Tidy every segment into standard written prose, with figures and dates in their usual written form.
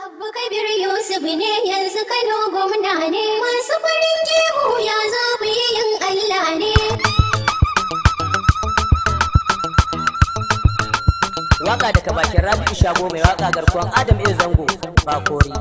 Abba Kabir Yusuf ne yanzu Kano gwamna ne, masu farin jemu ya zaɓi yin Allah ne. Waka daga bakin Rabi'u Shago mai waka garkuwan Adam A Zango Bakori.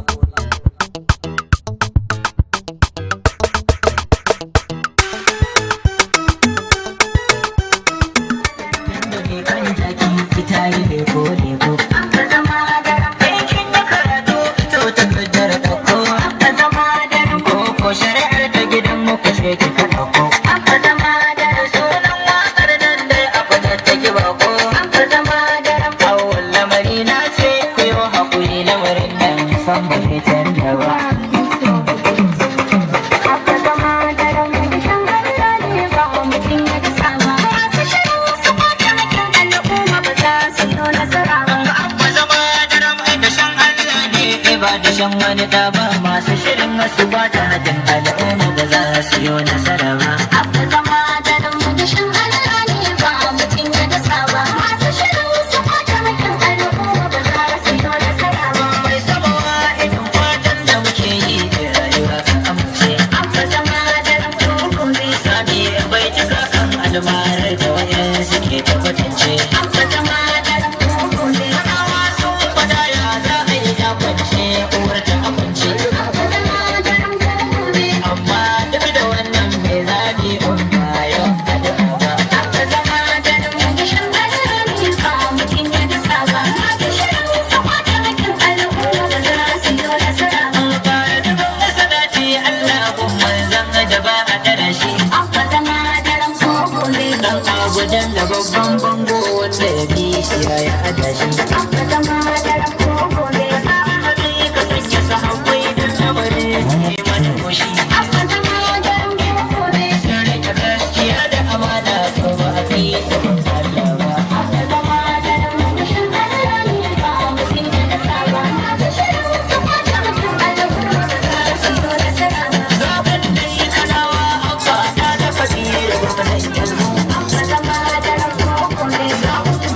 Shan wani ɗaba masu shirin wasu ba ta hajjin al'umma ba za su yi nasara ba. Abba zama da dan shan Allah ne ba mutum ya dasa ba, masu shirin wasu ba ta hajjin al'umma ba za su yi nasara ba. Mai samawa idan fatan da muke yi da rayuwa kan amince. Abba zama da dan gobe. Sani bai cika kan almarar da wayan suke tabbatance. Abba zama da dan gobe. Hawa sun fada ya za a yi ya kwance uwar ta amince. Abba zama da dan gobe. Amma duk da wannan bai zaɓi umma yau da ba. Abba zama da dan shan Allah ne ba mutum ya dasa ba, masu shirin wasu ba ta hajjin al'umma ba za su yi nasara ba. Fara dubin masalaci Allah gumman zanga da ba a tara shi. Abba zama da dan gobe. Dan abudan da babban bango wanda ya bi shi ya yi adashi. Abba zama da dan gobe. Sahabi ka sanya sahabbai da lamarin su yi mana kushi. Abba zama da dan gobe. Sun rike gaskiya da amana ko ba a kai su kun Allah ba. Abba zama da dan shan Allah ne ba mutum ya dasa ba, masu shirin wasu ba ta hajjin al'umma ba za su yi nasara ba. Zaɓen da yi kanawa abba ta da fadi da gwamnan yanzu. Abba zama da dan gobe.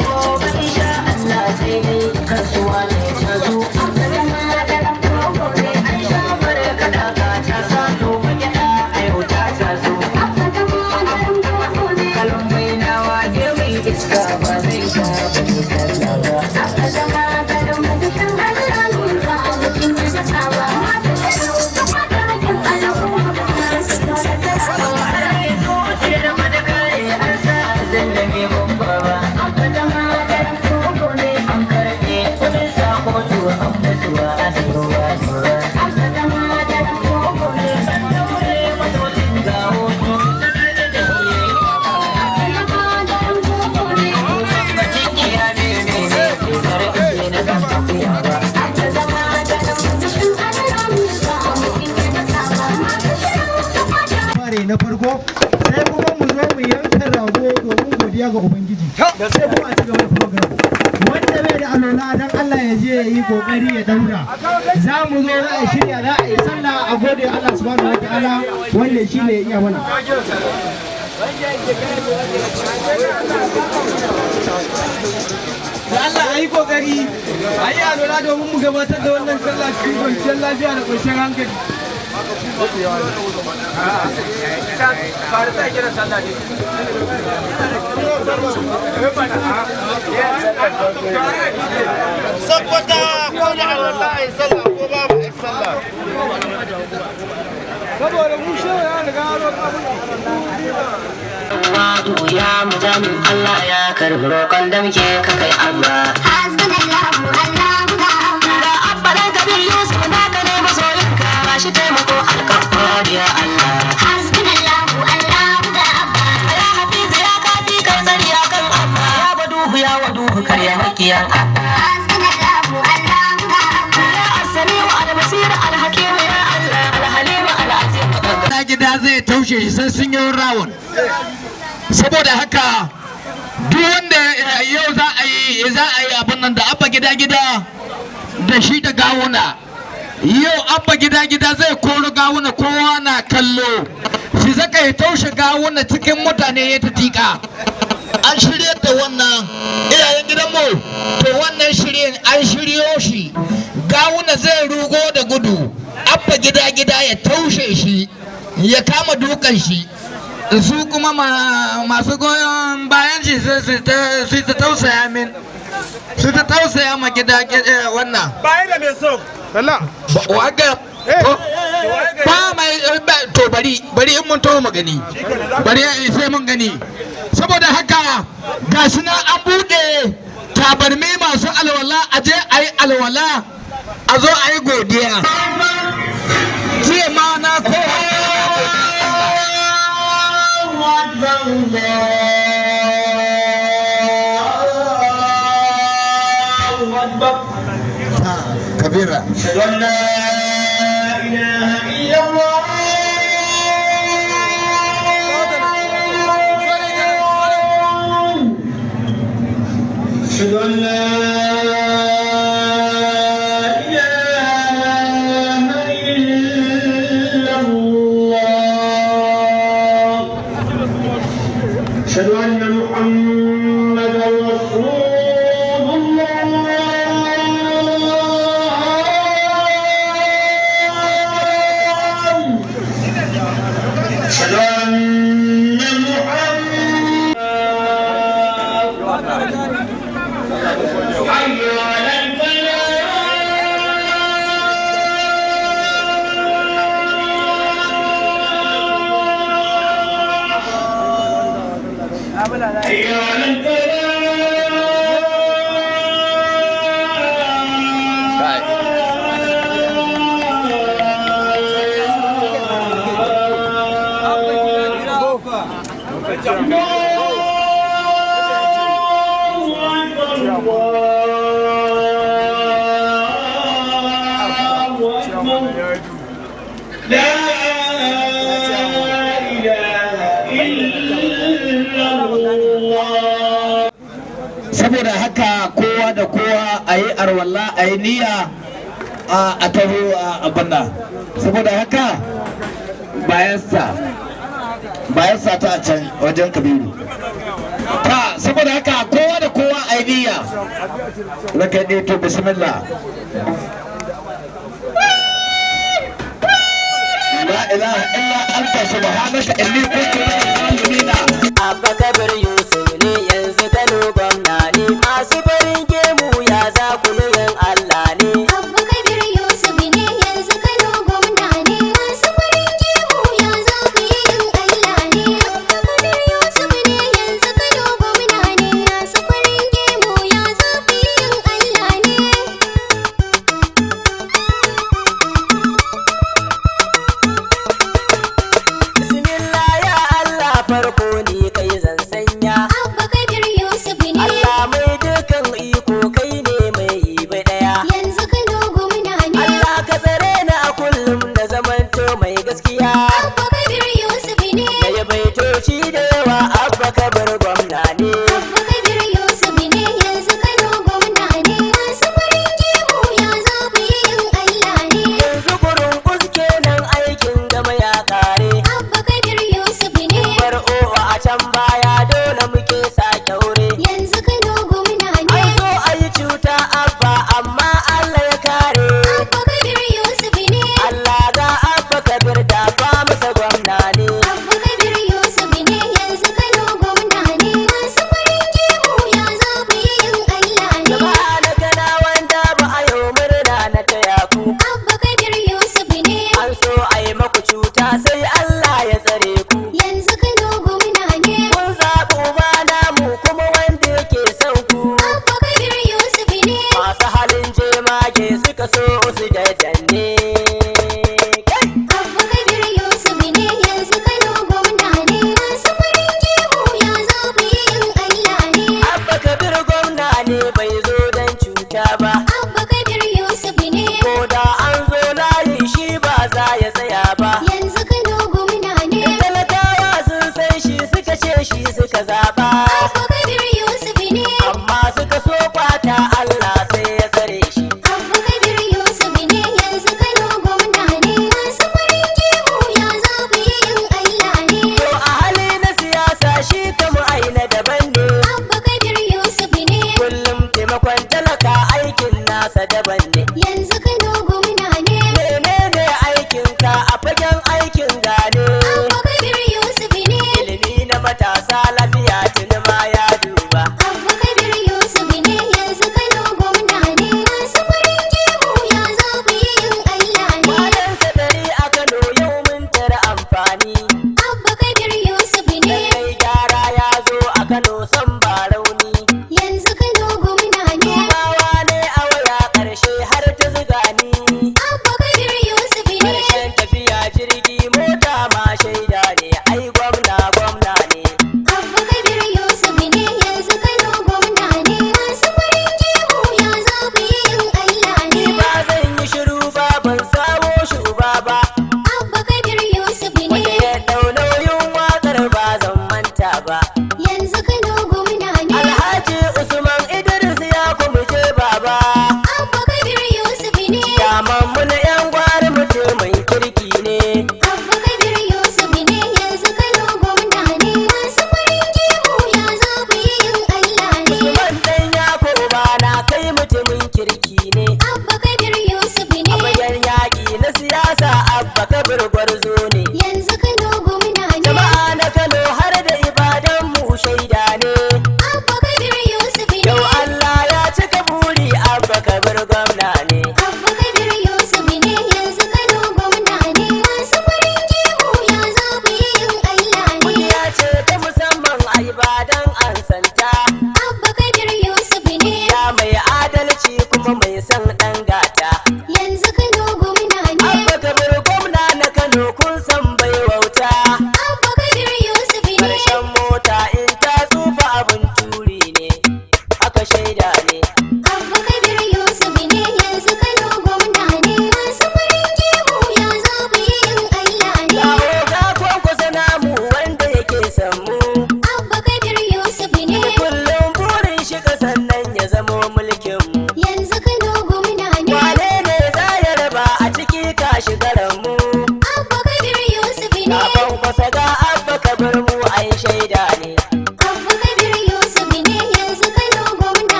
Gobe insha Allah sai dai kasuwa ne ta zo. Abba zama da dan gobe. Shamar kada ka ta sato magana a yau ta taso. Abba zama da dan gobe. Kalon mai nawa je mai iska ba zai sha ba ne sallah ba. Abba zama da dan shan Allah ne ba mutum ya dasa ba, masu shirin wasu ba ta hajjin al'umma ba za su yi nasara ba. Sai zo ce da madakare an sa zallame mun baba. Abba zama da dan gobe. An karɓe kudin sako to an mutuwa a durowa durowa. Abba zama da dan gobe. Daure matocin gawo to sanar da iyayi. Bacin iyali ne ne ke karɓe na kan tafiya ba. fare na farko sai kuma mu zo mu yanka rago domin godiya ga ubangiji sai kuma a ci gaba da program wanda bai da alola dan Allah ya je ya yi kokari ya daura za mu zo za a shirya za a yi sallah a gode Allah subhanahu wataala wanda shi ne ya iya mana da Allah a yi kokari a yi alola domin mu gabatar da wannan sallah cikin kwanciyar lafiya da kwanciyar hankali sakwata ko da Allah ya sallah ko babu sallah saboda mu shewa ya riga Wato ya mujamin Allah ya karbi roƙon da muke ka kai abba. Hasbunallahu Allahu la Da abba dan kabir Yusuf na ka ne masoyinka ba shi taimako alƙawar ya Allah. Hasbunallahu Allahu la Ya hafizu ya kafi kai tsari ya kan abba. Ya baduhu ya waduhu karya makiyan abba. Hasbunallahu Allahu la Ya asali wa al-basir al-hakim ya Allah al-halim al-azim. na gida zai taushe shi sai sun yi rawun saboda haka duk wanda yau za a yi abin nan da abba gida da shi da gawuna yau abba gida zai koro gawuna kowa na kallo shi zaka yi taushe gawuna cikin mutane ya ta tika an shirya da wannan iyayen gidanmu to wannan shi shiryo shi gawuna zai rugo da gudu abba gida ya taushe shi ya kama dukan shi su kuma masu goyon bayan shi su ta tausaya min su ta tausaya ma gida wannan bayan da mai so balla waga ba mai to bari in mun to mu gani bari sai mun gani saboda haka gashi na an bude tabarmi masu alwala a je a yi alwala a zo a yi godiya jiya ma na ko kabira أشهد أن لا إله إلا الله أشهد أن محمدا رسول الله أشهد أن حي على الفلاح حي على لا إله إلا الله. saboda haka kowa da kowa a yi arwalla a yi niyya a taho a abinda saboda haka bayansa ta a can wajen kabiru ta saboda haka kowa da kowa a yi niyya raka ne to bismillah la ilaha illa anta subhanaka inni kuntu minaz zalimin Abba Kabir Yusuf ne yanzu Kano gwamna ne masu farin gemu ya za ku yin Allah ne. Abba Kabir Yusuf ne yanzu Kano gwamna ne masu farin gemu ya za ku yi yin Allah ne. Abba Kabir Yusuf ne yanzu Kano gwamna ne masu farin gemu ya za ku yi yin Allah ne. Bismillah ya Allah farko ni kai zan sanya. Abba Kabir Yusuf ne Allah mai dukan iko kai ne mai ibi daya. yanzu Kano gwamna ne. Allah ka tsare ni a kullum da zamanto mai gaskiya. Abba Kabir Yusuf ne Da ya baitoci da yawa Abba Kabir gwamna ne. Abba Kabir Yusuf ne yanzu Kano gwamna ne masu farin gemu ya za ku yi yin Allah ne. Yanzu gurin kuske nan aikin gama ya kare. Abba Kabir Yusuf ne Bar owa a can baya dole muke sake wuri. yanzu Kano gwamna ne. An so a yi cuta Abba amma Allah ya kare. Abba Kabir Yusuf ne Allah ga Abba Kabir da ba masa gwamna ne. Abba Kabir Yusuf ne yanzu Kano gwamna ne masu farin gemu ya za ku yi yin Allah ne. Jama'a na kana wanda ba a yau murna na taya ku. Abba Kabir Yusuf ne An so a yi maku cuta sai Allah ya tsare ku. yanzu Kano gwamna ne. Kun zaɓi uba namu kuma wanda yake son ku. Abba Kabir Yusuf ne Masu halin jemage suka so su daddanne. Kai! Abba Kabir Yusuf ne yanzu Kano gwamna ne masu farin gemu ya za ku yi yin Allah ne. Abba Kabir gwamna ne bai zo don cuta ba. Abba Kabir Yusuf ne Ko da an zo layi shi ba za ya tsaya ba. yanzu Kano gwamna ne. Talakawa sun san shi suka ce shi suka zaɓa. Abba Kabir Yusuf ne Amma suka so kwata Allah sai ya tsare shi. Abba Kabir Yusuf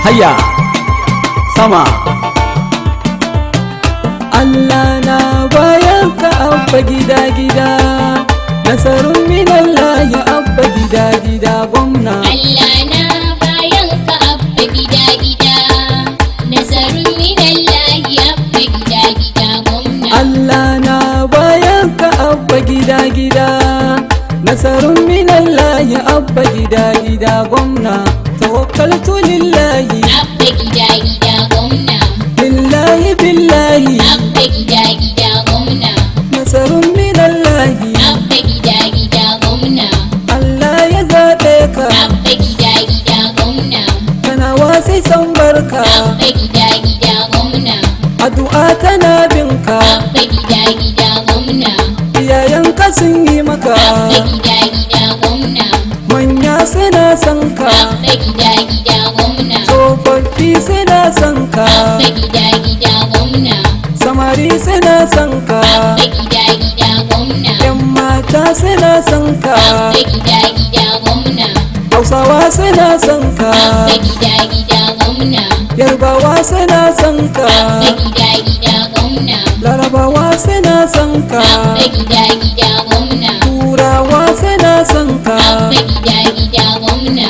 hayya sama. Allah na bayan ka abba gida gida, nasarun minallahi abba gida gida gwamna. Allah na bayan ka abba gida gida, nasarun minallahi abba gida gida gwamna. Allah na bayan ka abba gida gida, nasarun minallahi abba gida gida gwamna. Tawakkaltu lillahi abba gida gida gwamna. billahi billahi, abba gida gida gwamna. nasarun minallahi. abba gida gida gwamna. Allah ya zaɓe ka, abba gida gida gwamna. kana wasai san barka, abba gida gida gwamna. addu'a tana binka, abba gida gida gwamna. iyayenka sun yi maka, abba gida gida gwamna. manya suna son ka, abba gida gida gwamna. tsofaffi suna son ka, abba gida gida gwamna. samari suna son ka, abba gida gida gwamna. yan mata suna son ka, abba gida gida gwamna. hausawa suna son ka, abba gida gida gwamna. yarbawa suna son ka, abba gida gida gwamna. larabawa suna son ka, abba gida gida gwamna. turawa suna son ka, abba gida gida gwamna.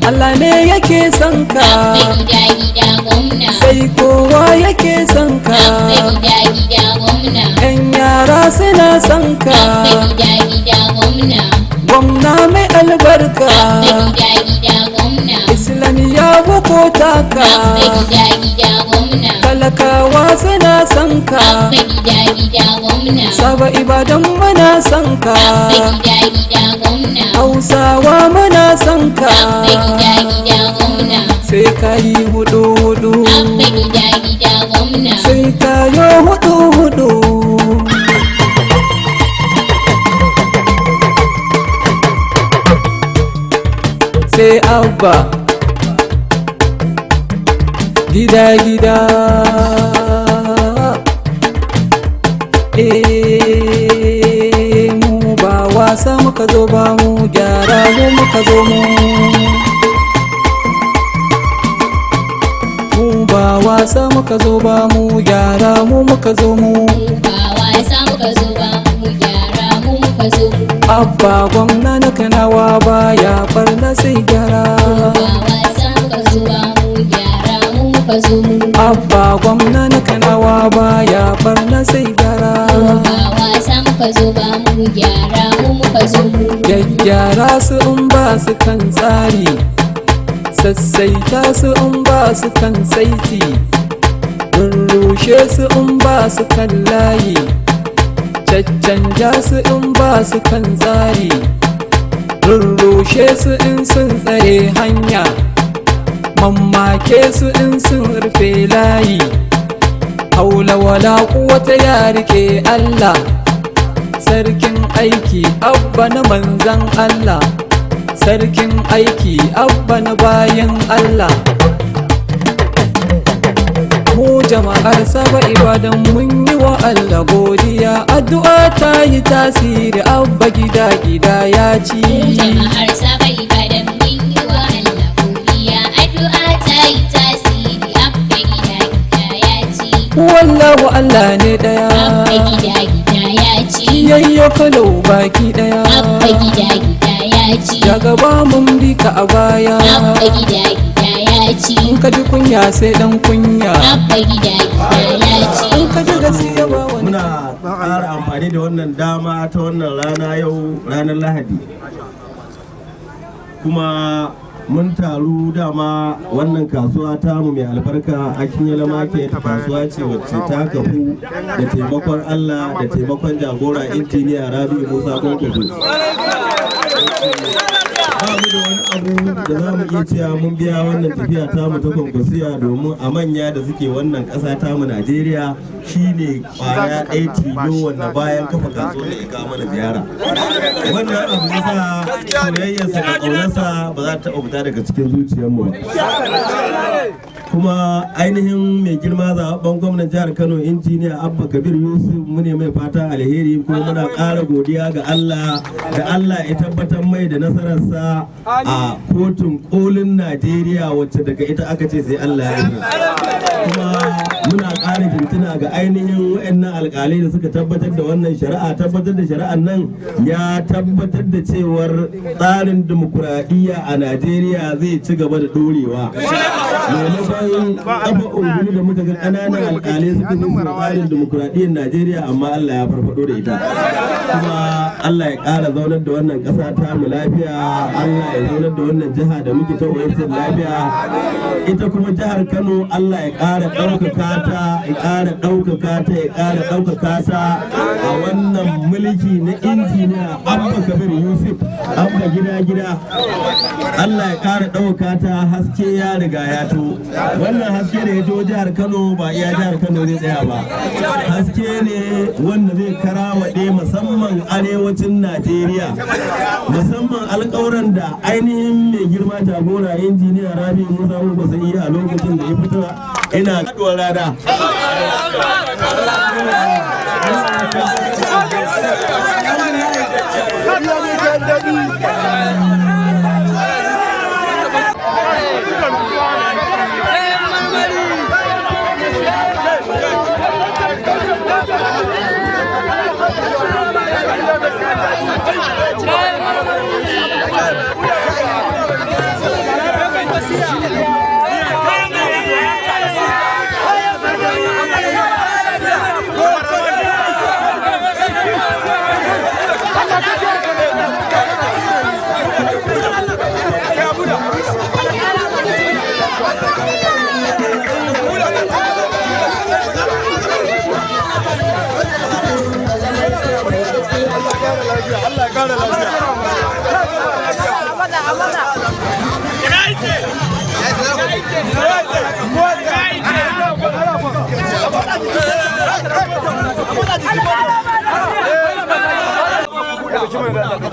Allah ne yake son ka, abba gida gida gwamna. sai kowa yake son ka, abba gida gida gwamna. yan yara suna son ka, abba gida gida gwamna. gwamna mai albarka, abba gida gida gwamna. islamiyya bukota ka, abba gida gida gwamna. talakawa suna son ka, abba gida gida gwamna. saba ibadan muna son ka, abba gida gida gwamna. hausawa muna son ka, abba gida gida gwamna. sai ka yi hudu hudu, abba gida gida gwamna. sai ka yi hudu hudu. sai abba gida gida, mu ba wasa muka zo ba, mu gyara mu muka zo mu ba wasa muka zo ba, mu gyara mu muka zo mu. ba wasa muka zo ba, mu gyara mu muka zo. Abba gwamna na kanawa baya barna sai gyara, ba wasa muka zo ba, mu gyara mu muka zo. abba gwamna na kanawa baya barna sai gyara, ba wasa muka zo ba, mu gyara mu muka zo. gyaggyara su in ba su kan tsari, sassaita su in ba su kan saiti, rurrushe su in ba su kan layi, caccanja su in ba su kan tsari, rurrushe su in sun tsare hanya, mammake su in sun rufe layi, haula wala quwwata ya rike Allah, sarkin aiki abba na manzan Allah, sarkin aiki abba na bayan Allah. Mu jama'ar saba ibadan mun yi wa Allah godiya, addu'a ta yi tasiri abba gida gida ya ci. jama'ar saba ibadan mun yi wa Allah godiya, addu'a ta yi tasiri, abba gida gida ya ci. Wallahu Allah ne daya, abba gida gida ya ci. yayyo kalau baki daya, abba gida gida ya ci. ya gaba mun bi ka a baya, abba gida gida ya ci. in ka ji kunya sai dan kunya, abba gida gida ya ci. in ka ji gaskiya ba wani. muna ƙara amfani da wannan dama ta wannan rana yau ranar Lahadi, kuma mun taru dama wannan kasuwa tamu mai albarka a Kinyala Market, kasuwa ce wacce ta kafu da taimakon Allah da taimakon jagora injiniya Rabi'u Musa Kwankwaso. Ba mu da wani abu da za mu iya cewa mun biya wannan tafiya tamu ta Kwankwasiya, domin a manya da suke wannan ƙasa tamu Najeriya shine kwaya ɗaya tilo wanda bayan kafa kasuwar da ya kawo mana ziyara. Wannan abu ya sa soyayyarsa da ƙaunarsa ba za ta taɓa fita daga cikin zuciyarmu ba. kuma ainihin mai girma zaɓen gwamnan jihar Kano injiniya Abba Kabir Yusuf mune mai fatan alheri kuma muna ƙara godiya ga Allah da Allah ya tabbatar mai da nasararsa a kotun kolin Najeriya wacce daga ita aka ce sai Allah ya yi. Kuma muna ƙara jinjina ga ainihin waɗannan alƙalai da suka tabbatar da wannan shari'a. Tabbatar da shari'ar nan ya tabbatar da cewar tsarin dimokuraɗiyya a Najeriya zai ci gaba da ɗorewa. Maimakon kafa ungulu da muka ga ƙananan alƙalai suka zo su tsarin dimokuraɗiyyar Najeriya, amma Allah ya farfado da ita. Kuma Allah ya ƙara zaunar da wannan ƙasa ta mu lafiya, Allah ya zaunar da wannan jiha da muke ta wayar lafiya. Ita kuma jihar Kano Allah ya ƙara ɗaukaka ta, ya ƙara ɗaukaka ta, ya ƙara ɗaukaka ta a wannan mulki na injiniya Abba Kabir Yusuf, Abba gida. Allah ya ƙara ɗaukaka ta, haske ya riga ya to. Wannan haske da ya to jihar Kano ba iya jihar Kano zai tsaya ba. Haske ne wanda zai karawaɗe musamman arewacin Najeriya. Musamman alƙawuran da ainihin mai girma jagora injiniya Rabi Musa Musa yi a lokacin da ya fito ina kaɗuwar rana.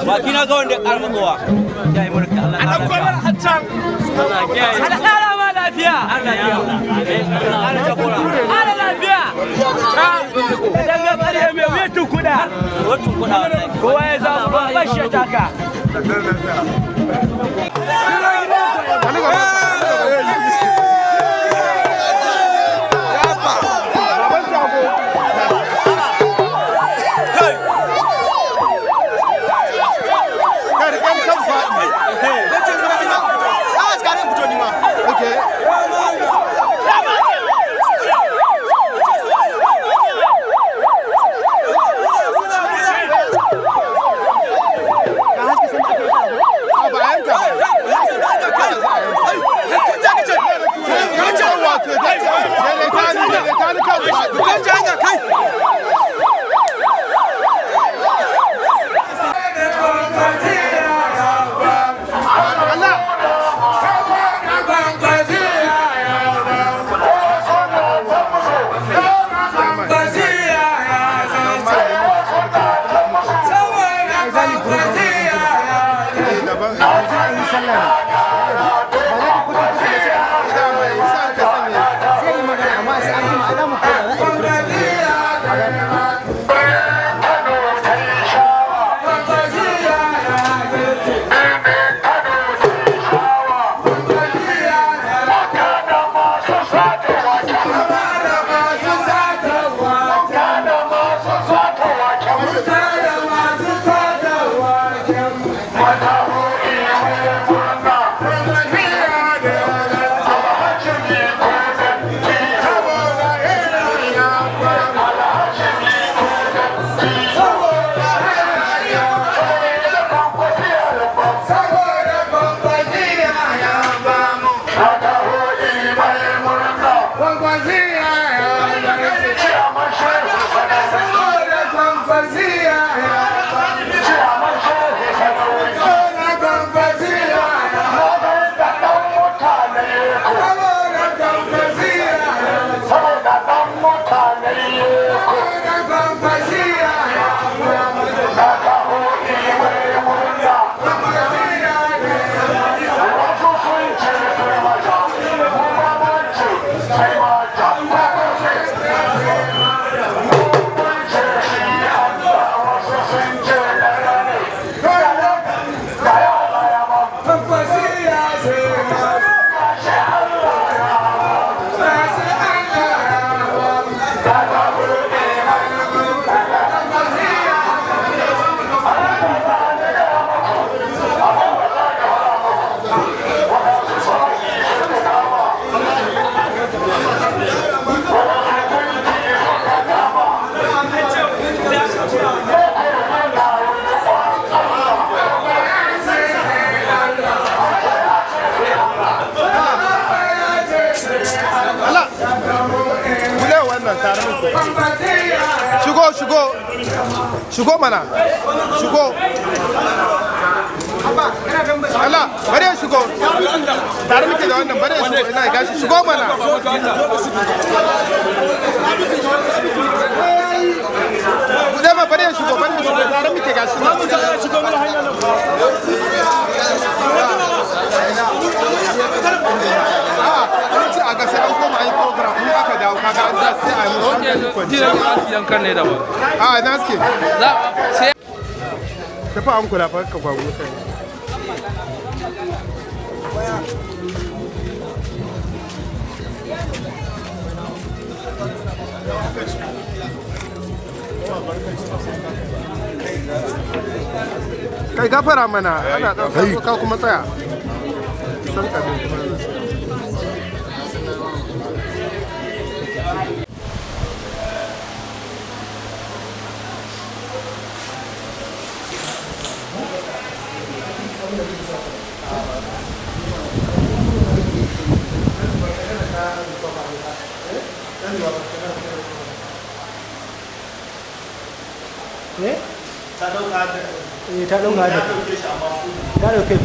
baki na ga wanda ya karma kowa ya yi mulki Allah ya kuma haccan Allah kara ma lafiya Allah ya Allah jagora Allah lafiya dan ga bare mai wetu kuda kowa ya zama ba bashi taka nan tare muku. Shigo mana. Shigo. Allah, bari ya shigo. Tare muke da wannan, bari ya shigo. Ina gashi shigo mana. Zama bari ya shigo, tare muke gashi. Shigo mana hanyar nan. A ga sai an koma yi program in aka dawo kaga an za sai a yi musu jiran asiyan kan ne da ba a na suke za sai tafi an kula fa ka kwago sai kai gafara mana ana ɗauka ka kuma tsaya san ka ne ta dauka da ta dauke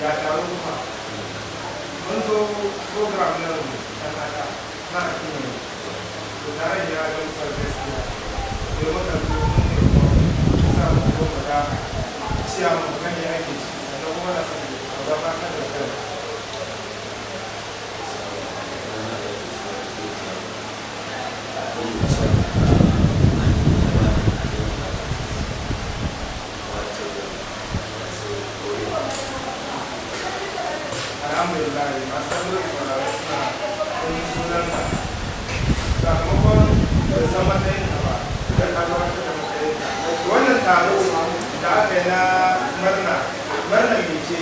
ya taru kuma mun zo program na kanaka na kini to tare da ya ga service ya da muka zo mun ne sa mu ko da ciya mu kan ya yake shi sannan kuma na san da ba ka da kai alhamdulillah masu sauraro suna kun sunan ka sakamakon da san matsayin ka ba da ka gabatar da matsayin ka wannan taro da aka yi na murna mai ce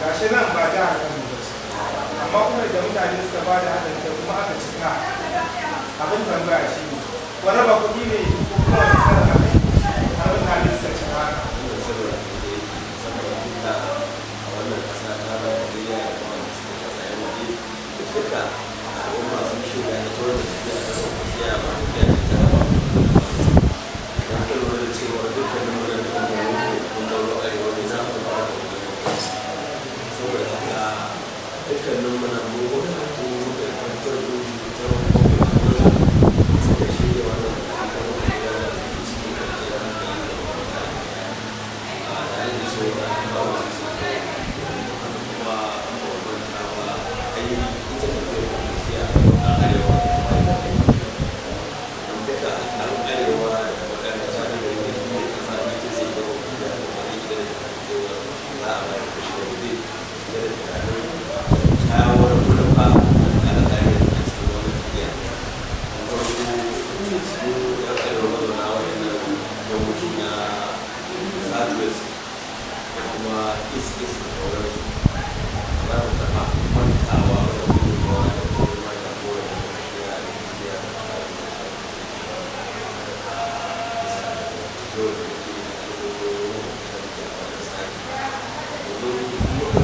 gashi nan ba jihar Kano ba amma kuma da mutane suka ba da haɗin kai kuma aka cika abin tambaya shi ne wani ba kuɗi ne ko kuma wani sarrafa ne har mutane suka cika haka dukkanin mana mugun ko da kwantar da suka shirya wannan da cikin kwanciyar hankali a tare da cewa ba wasu suke kuma mabambanta ba ainihin ita tafiyar kwanciya a arewa don duka an arewa da waɗanda ta da yake da kasa ita zai ga wakil da wani gidan da cewa za a bayar da shi da wuri da tunanin shawarar gudun ba a da tare da cikin wani tafiya farko su ya tsaye da mazauna waɗannan yawanci na southwest da kuma east east da sauransu ba mu taɓa mantawa da gudunmawa da kuma mata kowai da tafiya da tafiya da tsarin da sa da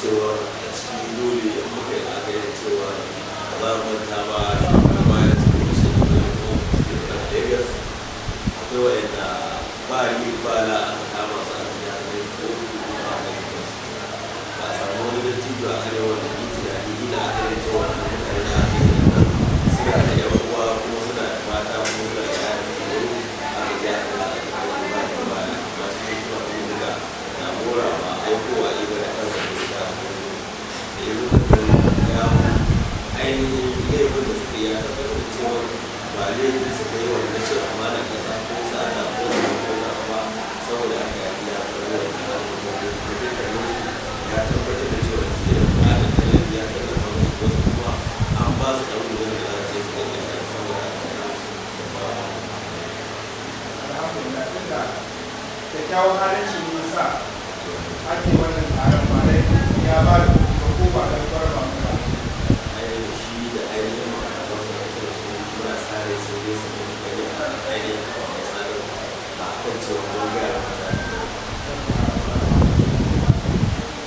cewa a cikin dole da muka yi lagari cewa ba za mu manta ba da bayan su kuma shi ne da Lagos akwai wa'anda ba ni ba la aka kama su a jami'ai ko kuma a kai ba a samu wani dattijo a arewa da ni tunani ina aka yi cewa na mutane da aka yi suna da yawan uwa kuma suna da mata kuma suna da yara da kuma aka ji aka yi ba da ba ba su yi kuma kuma daga na mora ba aikowa ne ba da kansa da su da su da yi rukunin ya ainihin laifin da suka yi a tabbatar da cewa ba laifin suka yi wanda ce amana kasa ko sa'ada ko da ba saboda haka ya fi ya faru da ya tabbatar da cewa su yi da talabi ya tallafa musu wasu kuma an ba su ɗan gudun da za su yi su da saboda alhamdulillah tunda kyakkyawan halin shi ne sa ake wannan taron ba dai ya ba da ko ba da kwarba ba ainihin shi da ainihin ma'aikata da su muna tsare su ne su ne gani a ainihin kawai tsarin a kan cewa mun gaya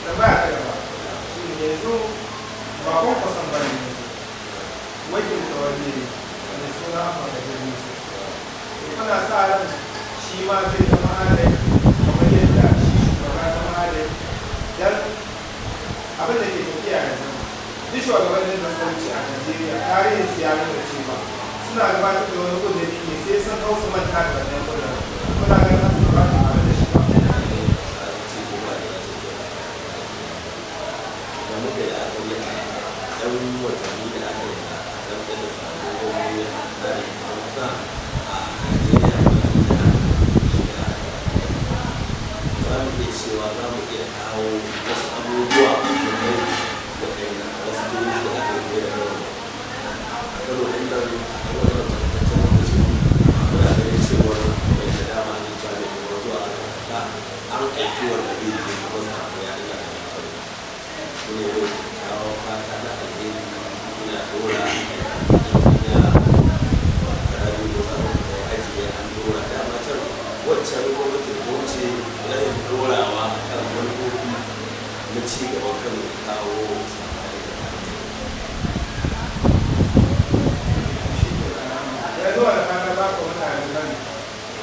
da ba ya kada ba shi ne yanzu ba kun kwasan ba ne wajen da wani ne suna amma da jirgin su ana sa ran shi ma zai zama adai kamar yadda shi shugaba zama adai dan abin da ke tafiya yanzu duk shugabannin da sauci a Najeriya tarihin su ya nuna cewa suna gabatar da wani kudiri ne sai sun hau su manta da wannan kudirin kuna ganin haka ba ta tare da shi ba da muka yi aka yi a ɗan watanni da aka yi a ɗan da sabon gwamnati a tsarin hausa a Najeriya za mu iya cewa za mu iya kawo wasu abubuwa muhimmai da ɗaya wasu jihohi da aka yi da yawa a kano ɗin nan a wannan tabbataccen lokaci muna ganin cewar mai da dama ne ta da kuma zuwa ta an aiki wanda bai je kuma samu ya ina da kyau ne yau kawo fata na alheri ina dora ya karatu da sabon da ya ajiye an dora dama can waccan gwamnatin ko ce rahin dorawa a kan manufofi na ci gaban kan kawo ya zuwa da kana ba ka mutane nan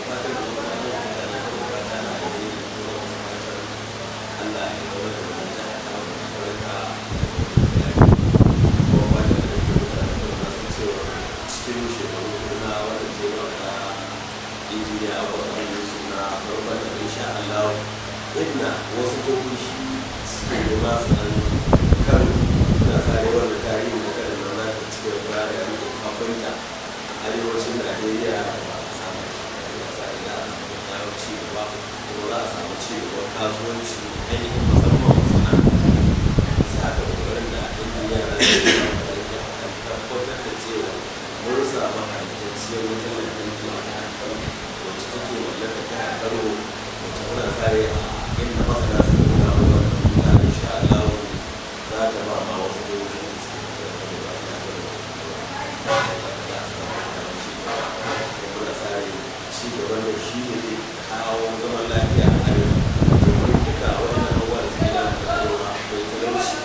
fatan da mutane da mutane da fata na alheri kuma fatan Allah ya kawo da mutane a kawo da barka kuma wanda da ke mutane da masu cewa cikin shekaru na wanda ce wata injiniya abubuwan da suna farkon da insha Allah inna wasu jihohi suke da masu ɗan karo suna sare wanda tarihi da kada na za ta cikin ba da rike kwakwanta arewacin Najeriya ba a samu tsari da ya ci gaba kuma za a samu ci gaba kasuwanci ainihin musamman masana bisa ga kokarin da injiniya na da tabbatar da cewa mun samu halittacciyar wutar lantarki a hankali wacce take mallaka ta karo wacce muna tsare a inda masana su nuna wannan wuta insha Allah za ta ba ma wasu jihohi da suke da karo ba ta muna tsare ci gaban da shi ne zai kawo zaman lafiya a arewa domin duka wannan abubuwa da suke da arewa akwai talauci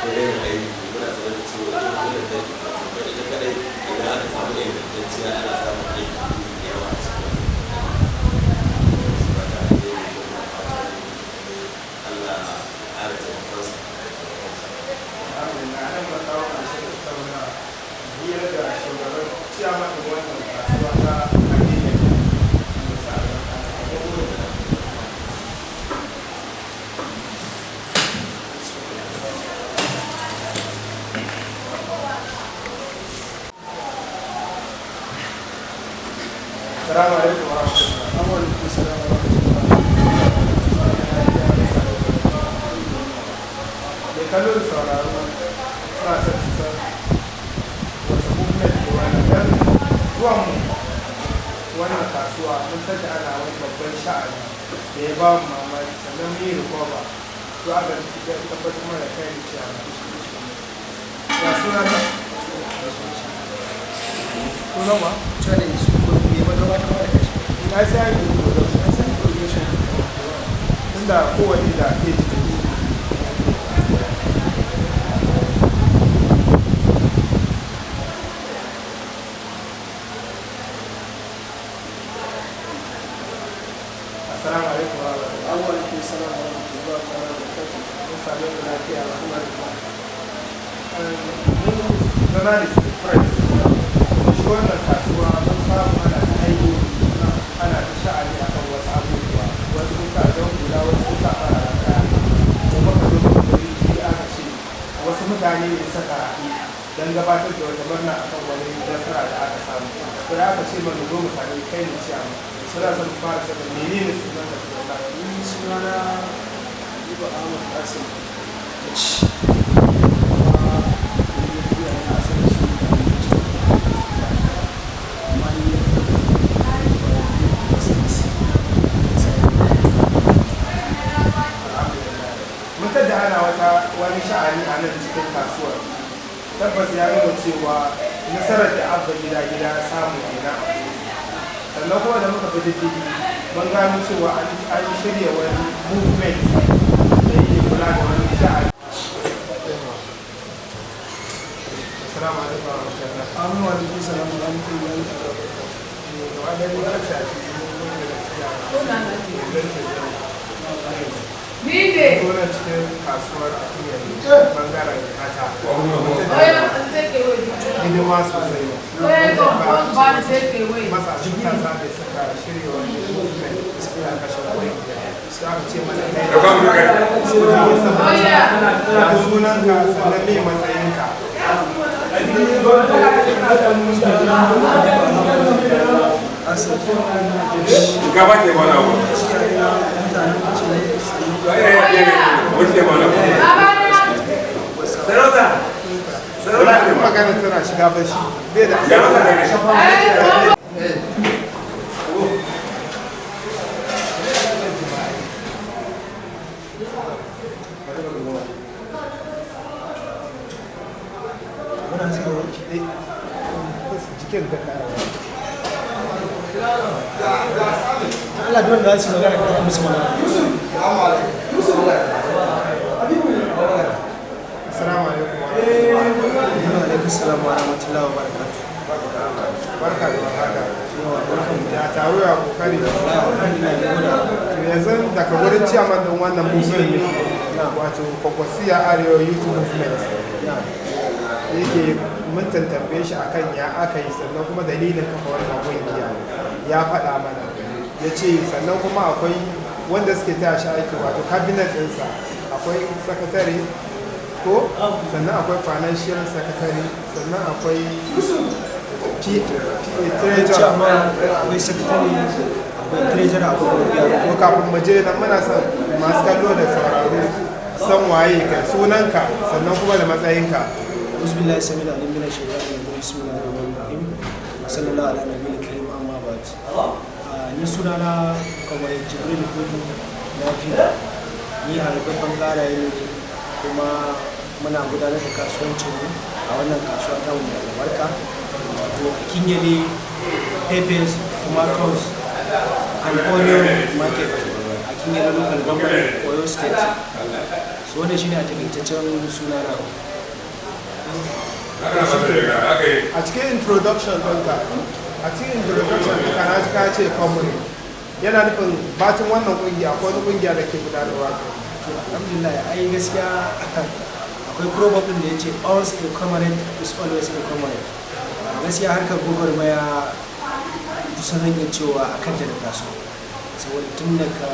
da yin aiki muna sanar da cewa ita lantarki ba ta ita kadai idan aka samu ingantacciya ana samun aiki da yawa a cikin Allah ƙara taimakonsa. alhamdulillah nan ba kawo ƙarshen tattauna biyar da shugaban ciyaman da wannan kasuwa ta Najeriya da sa Assalamu alaikum wa rahmatullahi. Alaikum salam wa rahmatullahi. Mai kallo da sauraro suna son su san wata movement ke wannan dan zuwan mu wannan kasuwa mun tatta ana wani babban sha'ani da ya ba mu mamaki sannan mun yi rikoba to aka tabbatar mana da kai da cewa ya suna ta sunan ma Challenge su ko me ba da wata da kashi. na sai yi tunda kowane da ke Assalamu alaikum wa rahmatullahi. Wa alaikum salam wa rahmatullahi wa barakatuh. Mun same ku lafiya alhamdulillah. Mun journalist press. Shi wannan kasuwa mun samu ana ta aiki ana ta sha'ani akan wasu abubuwa. Wasu sa don kula wasu sa fara kaya. Kuma ka zo ka gari shi aka ce wasu mutane ne suka haɗu don gabatar da wata murna akan wani nasara da aka samu. Sai aka ce mana zo mu sami kai ne ciyama. Suna son fara sanin menene sunan da kuma Sunana Iba Ahmad Qasim. mutar da ana wani sha'ani a nan cikin kasuwar tabbas ya nuna cewa nasarar da abba gida ya samu kenan sannan kuma da muka fi diddigi mun gano cewa an shirya wani movement da yake kula da wani sha'ani. Assalamu alaikum wa rahmatullahi. Amin wa alaikum salam wa rahmatullahi wa barakatuh. Gaba da ni aka shafi zonar cikin kasuwar a bangaren kata hidima sosai masashen kasa da suka shirya wani movement suna kashe kuɗi su aka ce mana kai da sunanka sannan mai matsayinka gaba ke mana wa magana tana shiga bashi bai da jikin da Allah don da su magana kan musu magana. Assalamu alaikum. Wa alaikum salam wa rahmatullahi wa barakatuh. Barka da warhaka. Ya taro ya kokari. Yanzu daga wurin ciyaman din wannan movement ne wato Kwakwasiya Arewa Youth Movement yake mun tantambe shi akan ya aka yi sannan kuma dalilin kafa wannan kungiya ya faɗa mana ya ce sannan kuma akwai wanda suke taya shi aiki wato cabinet ɗinsa akwai sakatare ko sannan akwai financial secretary sannan akwai treasurer akwai secretary akwai treasurer akwai biyar. ko kafin mu je nan muna son masu kallo da sauraro san waye ka sunanka sannan kuma da matsayinka. Bismillah samina alim min ash-shaytanir rajim bismillahir rahmanir rahim sallallahu ala nabiyil karim amma ba'd. Ni sunana kamar Jibril Hudu Lafiya ni harbabban garaye ne kuma muna gudanar da kasuwancin mu a wannan kasuwa ta mu da albarka wato Kinyele peppers tomatoes and onion market a Kinyele local government Oyo state. So wannan shine a takaitaccen sunana. A cikin introduction ɗinka na ji ka ce common yana nufin bacin wannan ƙungiya ko wani ƙungiya da ke gudanarwa. Alhamdulillah ai gaskiya akwai proverb din da yace always a comrade is always a comrade. Gaskiya harkar gwagwarmaya kusan zan iya cewa a kanta da taso saboda tun daga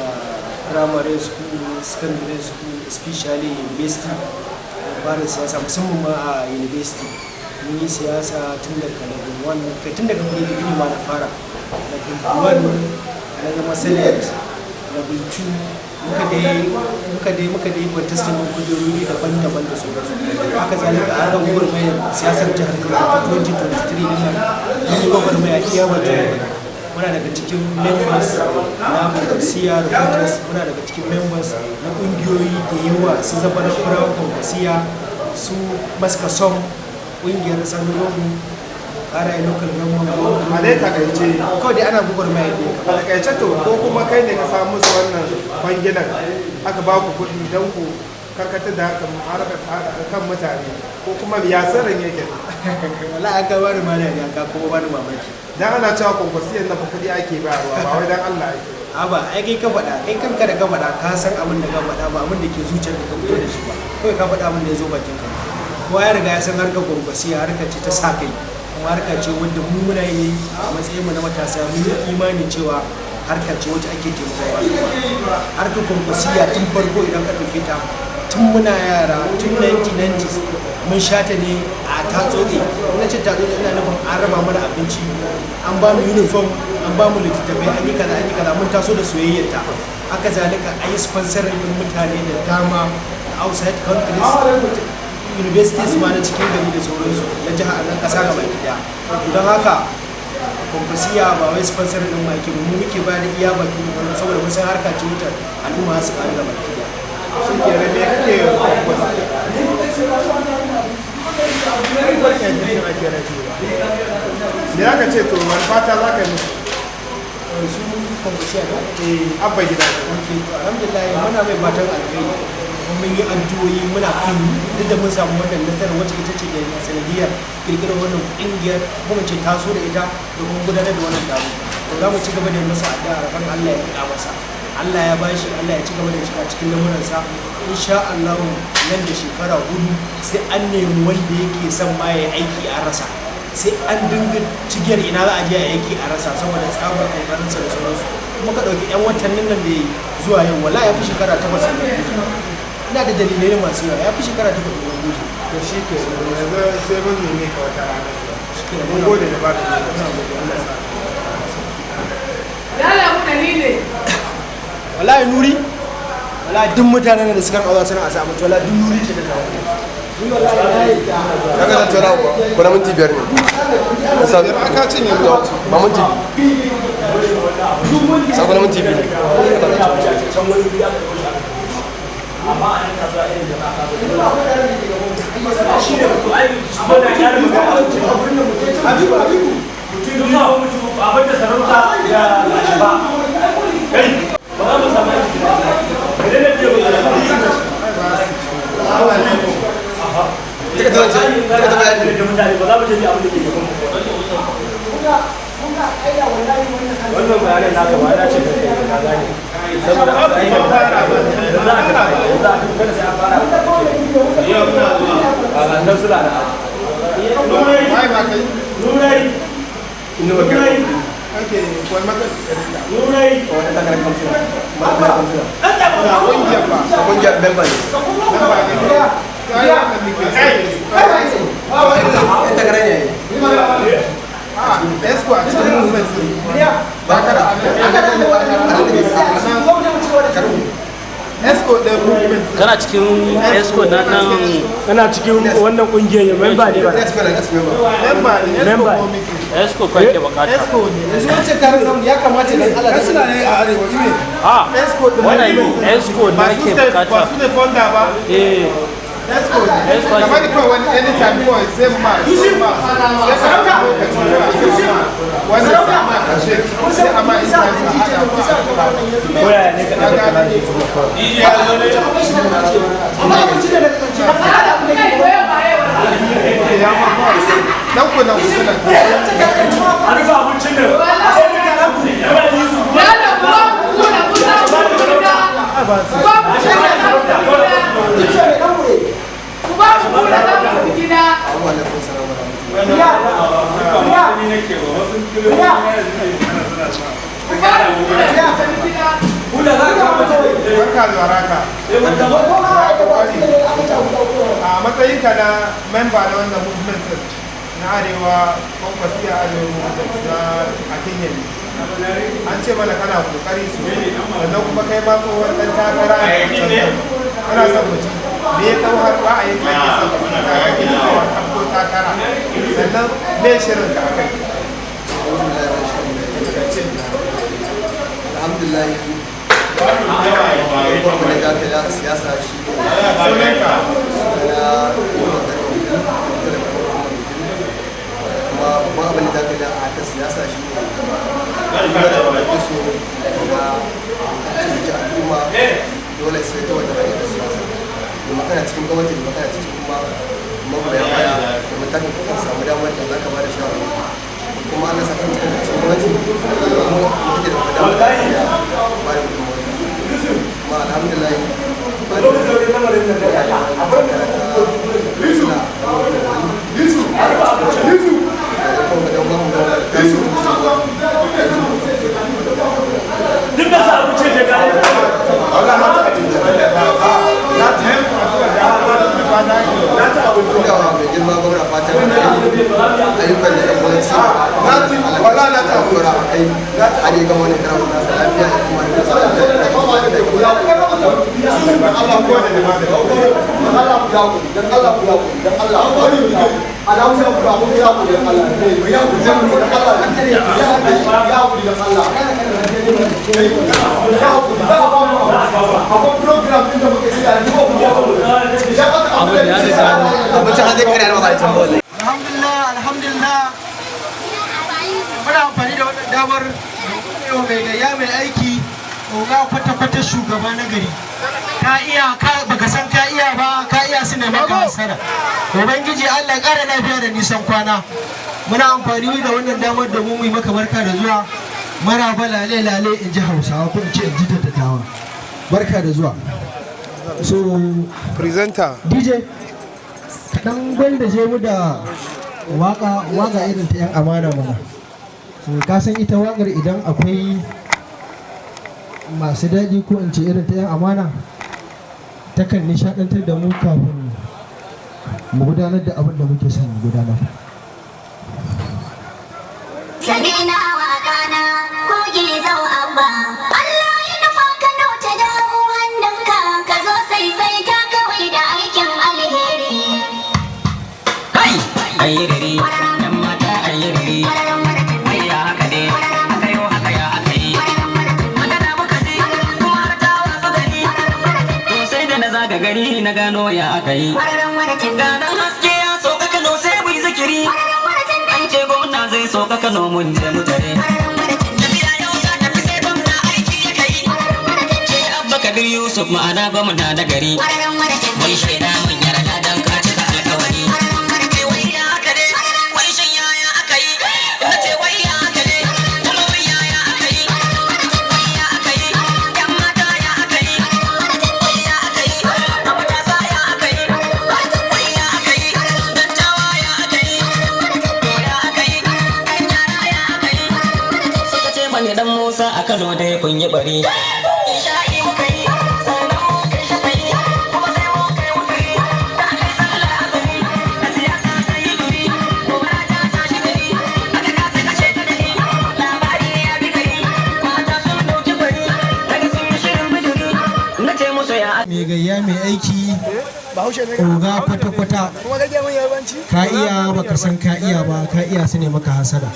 primary school secondary school especially university fara siyasa musamman ma a university mun yi siyasa tun daga level 1 kai tun daga degree ma na fara level 1 na zama senate level 2 muka dai contesting kujerori daban-daban da sauransu haka zalika a ran gwagwarmayar siyasar jihar Kano 2023 din nan mun yi gwagwarmaya iya wajen muna daga cikin members na Kwakwasiya Reporters muna daga cikin members na kungiyoyi da yawa su zama na Furawa Kwakwasiya su Maskasom kungiyar Sani Rogo ƙara yi local government A dai takaice kawai dai ana gwagwarmaya ne a takaice to ko kuma kai ne ka samu su wannan kwangilan aka ba ku kuɗi don ku karkatar da kan mutane ko kuma ya sirrin yake wala aka bani mana ne aka kuma bani mamaki dan ana cewa kwankwasiyar na fa kuɗi ake bayarwa ba wai dan Allah ake ba ai kai ka faɗa kai kanka da ka faɗa ka san abin da ka faɗa ba abin da ke zuciyar ka fito da shi ba kawai ka faɗa abin da ya zo bakin ka kowa ya riga ya san harkar gwamnati harkar ce ta sa kai kuma harkar ce wanda mu muna yi a matsayin mu na matasa mun yi imani cewa harkar ce wacce ake taimakawa harkar gwamnati tun farko idan ka ɗauke ta tun muna yara tun 1990s mun shata ne a tatsotsi ina ce tatsotsi ina nufin an raba mana abinci an ba mu uniform an ba mu littattafai an yi kaza mun taso da soyayyarta haka zalika an yi sponsorin din mutane da dama da outside countries universities ma na cikin gari da sauransu na jiha na kasa gaba daya don haka kwankwasiya ba wai sponsor din ma ke mu muke ba da iya baki da saboda mun san harka ce wutar al'umma su ƙara gaba daya shi ke rabe kake da aka ce to wani fata za ka yi musu su kwankwasiya da abba gida alhamdulillah muna mai fatan alheri mun yi addu'o'i muna kan duk da mun samu wannan nasarar wacce ita ce da sanadiyar kirkirar wannan kungiyar kuma ce taso da ita da kuma gudanar da wannan taro to za mu ci gaba da masa addu'a kan Allah ya rika masa Allah ya bashi Allah ya ci gaba da shiga cikin lamuransa insha Allah nan da shekara 4 sai an nemi wanda yake son ma ya aiki a rasa sai an dinga cigiyar ina za a je a aiki a rasa saboda tsabar kokarinsa da sauransu kuma ka dauki yan watannin nan da zuwa yau wala ya fi shekara 8 ina da dalilai masu yawa ya fi shekara ta faɗi wani guji to shi ke yanzu sai mun neme ka wata rana mun gode da ba da wallahi nuri wallahi duk mutanen da suka kawo suna a samu wallahi duk nuri ce da kawo kaga da tsara ko na minti 5 ne sai aka cinye mu ba minti sai ko na minti 2 ne amma a nan kasuwa irin da ba ka shi ne mutu ai abin da ya rubuta habibu mutum zuwa mutu abin da sarauta ya lashe ba kai ba za mu samu yanki da ne biyo ba da mutane ba za mu je abin da ke gaban mu wannan bayanin naka ba ya ce da kai ka gane saboda a kai da za a kada sai an fara yau na zuwa a nan sula da wai ba kai nurai nurai ake wani matsayi nurai wani takarar kamsila na kungiyar ba kungiyar member ne member ne ta yi wanda muke yan takarar ne esco a cikin movement ba kada esco da movement kana cikin esco na nan kana cikin wannan kungiyar ya member ne ba member ne Member. esco kai ke bukata esco ne yanzu wancan tarin namu ya kamata dan Allah da suna ne a arewa ime a esco da wannan esco na ke bukata ba su ne fonda ba eh esco ne kamar kawai wani anytime kawai sai ma sai ka lokaci wani sama kashe sai a ma isa koya ne ka daga kana ne dan ku nan kusulan an rufe abincin nan a matsayinka na memba na wannan movement na arewa kwankwasi a arewa movement na a kenya an ce mana kana kokari sosai sannan kuma kai ma tsohon dan takara a can kana son mutum me ya kawo har ba a yi kake son kake son ko takara sannan me shirin ka akai alhamdulillah kuma da aka da siyasa shi sunanka kuma babban abin da aka da aka siyasa shi ne kuma da ake so ga cikin al'umma dole sai ta wanda ake da siyasa da makana cikin gwamnati da makana cikin kuma magoya baya da mutane kukan samu damar da za ka ba da shawara kuma Allah saka mutum da cikin gwamnati kuma muke da wadda ba da gudunmuwa kuma alhamdulillah ba da mai girma gwamna fatan ayyukan da ya gwamnati Allah na ta kura a kai har yi gama wani karamin nasa lafiya da kuma da nasa alhamdulillah muna amfani da wannan damar yau mai gayya mai aiki oga kwata-kwata shugaba na gari ka iya baka san ka iya ba ka iya su ne maka hasara ubangiji Allah ya ƙara lafiya da nisan kwana muna amfani da wannan damar da mu yi maka barka da zuwa maraba lale lale in ji Hausawa ko in ce in ji tattatawa barka da zuwa so presenter DJ kaɗan gwanda je mu da waka irin ta 'yan amana mana ka san ita wakar idan akwai masu daɗi ko in ce irin ta 'yan amana takan nishaɗantar da mu kafin mu gudanar da abin da muke son mu gudanar. Samina waƙana ko gizau abba Allah ya nufa Kano ta dawo hannunka ka zo sai ta kawai da aikin alheri. Kai ayyiri yan mata ayyiri ayya haka dai aka yo haka ya aka yi magana muka ji kuma har ta wasu gari to sai da na zaga gari na gano ya aka yi ganan haske ya sauka Kano sai mu yi zikiri an ce gwamna zai sauka Kano mun je mu tare tafiya yau ta tafi sai gwamna aiki ya kai ce Abba Kabir Yusuf ma'ana gwamna na gari mun shaida mun yarda dan ka cika alkawari dan Musa a Kano dai kun yi bari isha'i muka yi sannan mu kai shafa'i kuma sai mu kai wuturi da aka yi sallah azumi a siyasa ta yi duri gobara ta tashi gari aka kasa kashe ta dare labari ya bi gari mata sun dauki bari daga sun yi shirin biduri na ce musu ya mai gayya mai aiki oga kwata-kwata ka iya baka san ka iya ba ka iya su ne maka hasada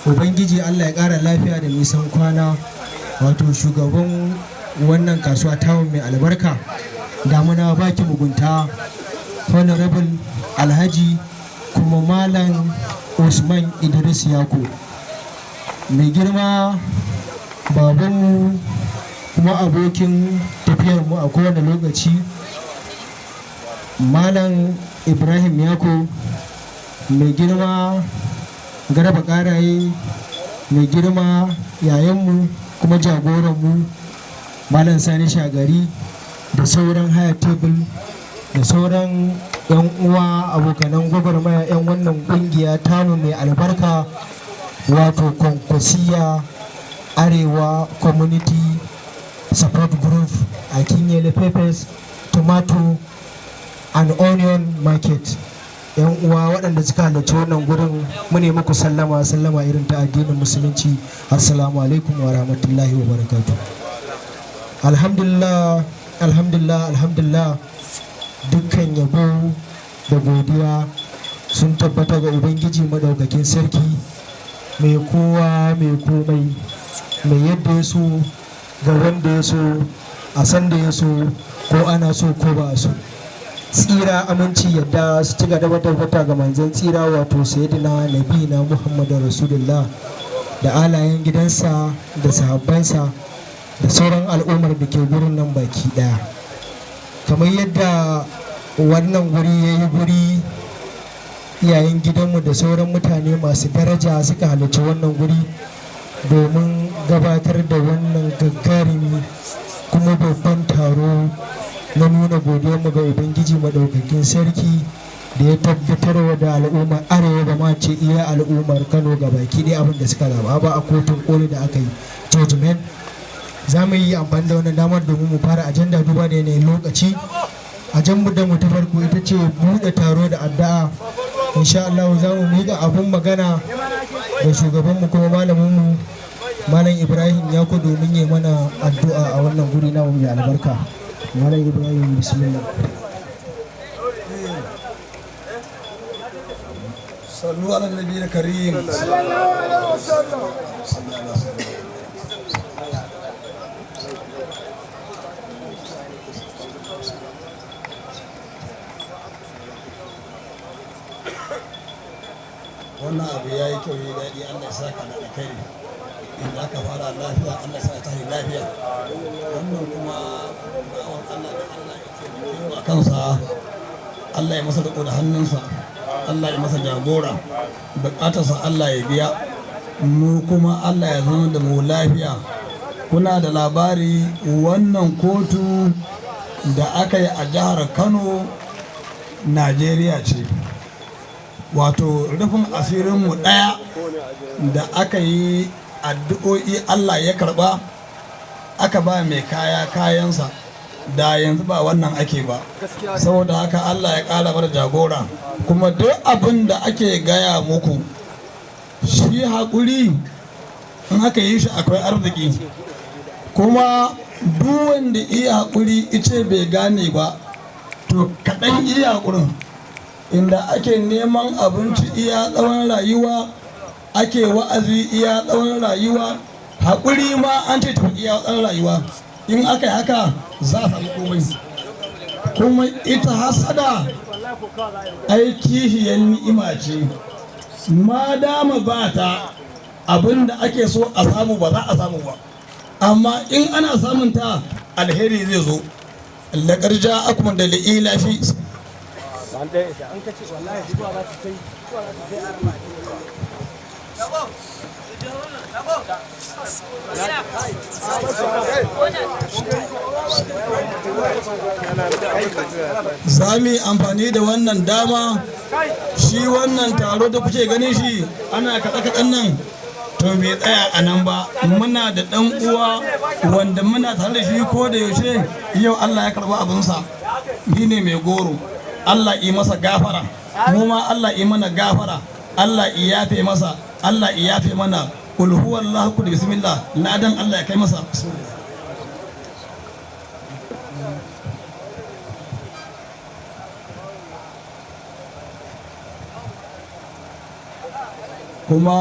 ubangiji Allah ya ƙara lafiya da nisan kwana wato shugaban wannan kasuwa tawon mai albarka damuna baki mugunta honorable alhaji kuma malam usman idris yako mai girma babanmu kuma abokin tafiyarmu a kowane lokaci malam ibrahim yako mai girma garaba karaye mai girma yayanmu kuma jagoranmu malam sani shagari da sauran haya tebul da sauran yan uwa abokanan gwagwarmaya yan wannan kungiya tamu mai albarka wato kwankwasiya arewa community support group a kinyele peppers tomato and onion market yan uwa waɗanda suka halarci wannan gurin mu ne muku sallama irin ta addinin musulunci assalamu alaikum wa rahmatullahi wa barakatuh alhamdulillah dukkan yabo da godiya sun tabbata ga ubangiji madaukakin sarki mai kowa mai komai mai yadda ya so ga wanda ya so a san da ya so ko ana so ko ba a so tsira aminci yadda su ci gaba da tabbata ga manzon tsira wato sayyidina nabina muhammadu rasulullah da alayen gidansa da sahabbansa da sauran al'ummar da ke gurin nan baki daya kamar yadda wannan guri ya yi guri iyayen gidanmu da sauran mutane masu daraja suka halarci wannan guri domin gabatar da wannan gagarumi kuma babban taro na nuna godiyarmu ga ubangiji maɗaukakin sarki da ya tabbatar da al'ummar arewa ba ma ce iya al'ummar kano ga baki ɗaya abin da suka zaba ba a kotun koli da aka yi judgment. Za mu yi amfani da wannan damar domin mu fara ajanda duba da yanayin lokaci. Ajandar mu ta farko ita ce buɗe taro da addu'a. Insha Allah za mu miƙa abun magana da shugabanmu kuma malaminmu Malam Ibrahim Yako domin ya mana addu'a a wannan guri na mai albarka. Malam Ibrahim bismillah. صلوا على النبي الكريم wannan abu ya yi kyau ya daɗi Allah ya saka da alkhairi in aka fara lafiya Allah ya sa ta yi lafiya wannan kuma bawan Allah da Allah ya taimake wa kansa Allah ya masa da hannunsa Allah ya masa jagora bukatarsa Allah ya biya mu kuma Allah ya zama da mu lafiya. Kuna da labari wannan kotu da aka yi a jihar Kano Najeriya ce, wato rufin asirinmu ɗaya da aka yi addu'o'i Allah ya karɓa aka ba mai kaya kayansa da yanzu ba wannan ake ba. Saboda haka Allah ya ƙara bar jagora, kuma duk abin da ake gaya muku shi haƙuri in aka yi shi akwai arziki, kuma duk wanda iya haƙuri ice bai gane ba to kaɗan iya haƙurin. Inda ake neman abinci iya tsawon rayuwa, ake wa'azi iya tsawon rayuwa, haƙuri ma an ce tafi iya tsawon rayuwa. In aka yi haka za a samu komai. Kuma ita hasada aikihiyar ni'ima ce, ma dama ba ta abin da ake so a samu ba za a samu ba, amma in ana samun ta alheri zai zo. Laƙar ja akuman da la'ila fi za mu yi amfani da wannan dama. Shi wannan taro da kuke ganin shi ana kaɗe-kaɗen nan to bai tsaya a nan ba. Muna da ɗan uwa wanda muna tare da shi ko da yaushe. Yau Allah ya karɓi abinsa, ni ne mai goro. Allah yi masa gafara, mu ma Allah yi mana gafara. Allah yi yafe masa, Allah yi yafe mana. Kul huwallahu ahad bismillah, ladan Allah ya kai masa. Kuma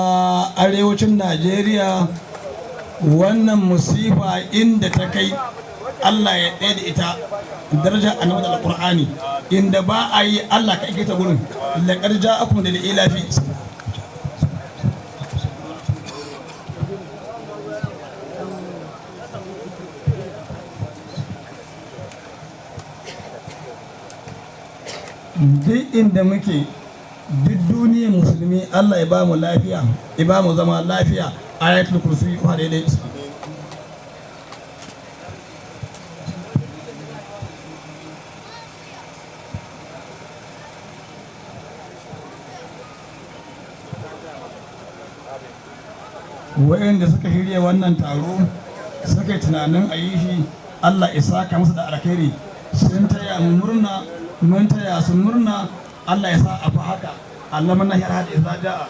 arewacin Najeriya wannan musifa inda ta kai Allah ya ɗaya da ita darajar annabi da alƙur'ani, inda ba a yi Allah ka ike ta gurin. Laƙar ja'akum da ilafi duk inda muke, duk duniyar musulmi Allah ya ba mu lafiya, ya ba mu zama lafiya. Ayatul kursi wa daidai. Wa'anda suka shirya wannan taro suka yi tunanin a yi shi, Allah ya saka musu da alkhairi. Sun taya mu murna, mun taya su murna. Allah ya sa a fi haka. Allah mana ya hada isa ja'a.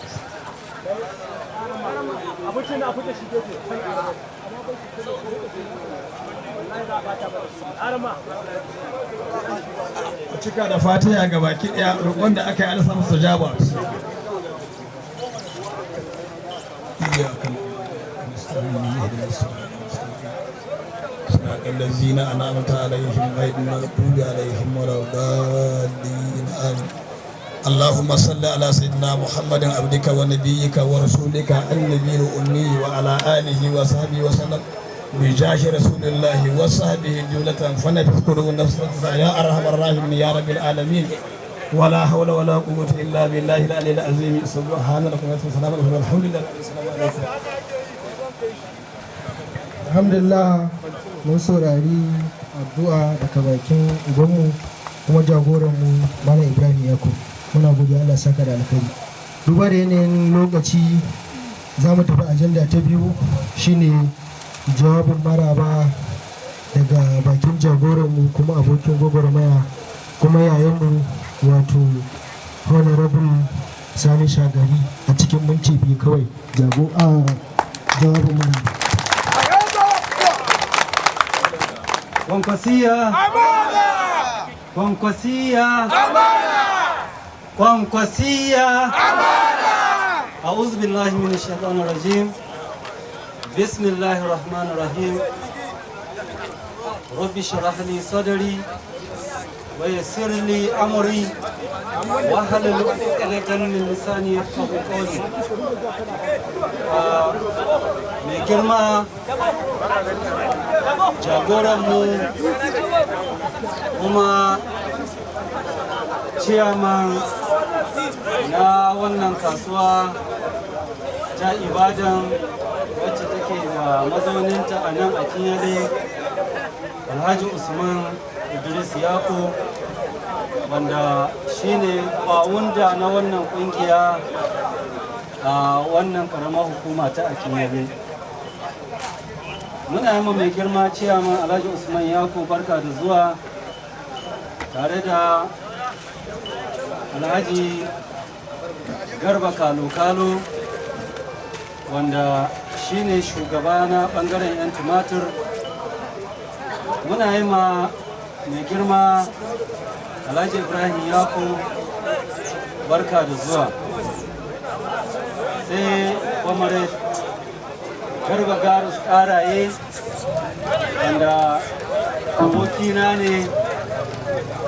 A cika da fatiha ga baki daya, roƙon da aka yi Allah samu sujaba. الذين أنعمت عليهم غير المغضوب عليهم ولا الضالين آمين. اللهم صل على سيدنا محمد عبدك ونبيك ورسولك النبي الأمي وعلى آله وصحبه وسلم بجاه رسول الله وصحبه جملة فنذكر نفسك يا أرحم الراحمين يا رب العالمين. ولا حول ولا قوة إلا بالله العلي العظيم سبحان ربك وسلام والحمد لله السلام عليكم. Alhamdulillah mun saurari addu'a daga bakin ubanmu kuma jagoranmu Malam Ibrahim Yakub. Muna godiya Allah saka da alkhairi. Duba da yanayin lokaci za mu tafi ajanda ta biyu shine jawabin maraba daga bakin jagoranmu kuma abokin gwagwarmaya kuma yayanmu wato Honorable Sani Shagari a cikin minti biyu kawai jawabin maraba. Kwankwasiya Kwankwasiya Kwankwasiya أعوذ بالله من الشيطان الرجيم بسم الله الرحمن الرحيم رب اشرح لي صدري ويسر لي أمري واحلل عقدة من لساني يفقهوا قولي mai girma jagoranmu kuma ciyaman na wannan kasuwa ta Ibadan wacce take da mazauninta a nan a Kinyale, Alhaji Usman Idris Yako, wanda shine fawunda na wannan kungiya a wannan karamar hukuma ta Akinyele. Muna yi mai girma ciyaman Alhaji Usman Yako barka da zuwa tare da Alhaji Garba Kalo wanda shine shugaba na bangaren 'yan tumatur. Muna yi mai girma Alhaji Ibrahim Yako barka da zuwa. Sai Comrade Garba Garus Karaye wanda abokina ne,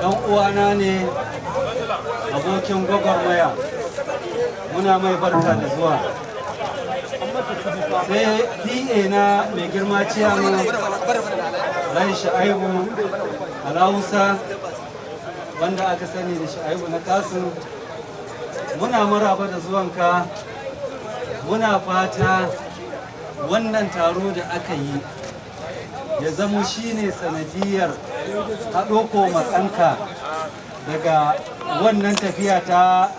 ɗan uwana ne, abokin gwagwarmaya. Muna mai barka da zuwa. Sai PA na mai girma ciyaman Rai Sha'aibu Alhausa wanda aka sani da Sha'aibu na Kasim. Muna maraba da zuwanka. Muna fata wannan taro da aka yi ya zamo shine sanadiyar haɗo ko matsanka daga wannan tafiya ta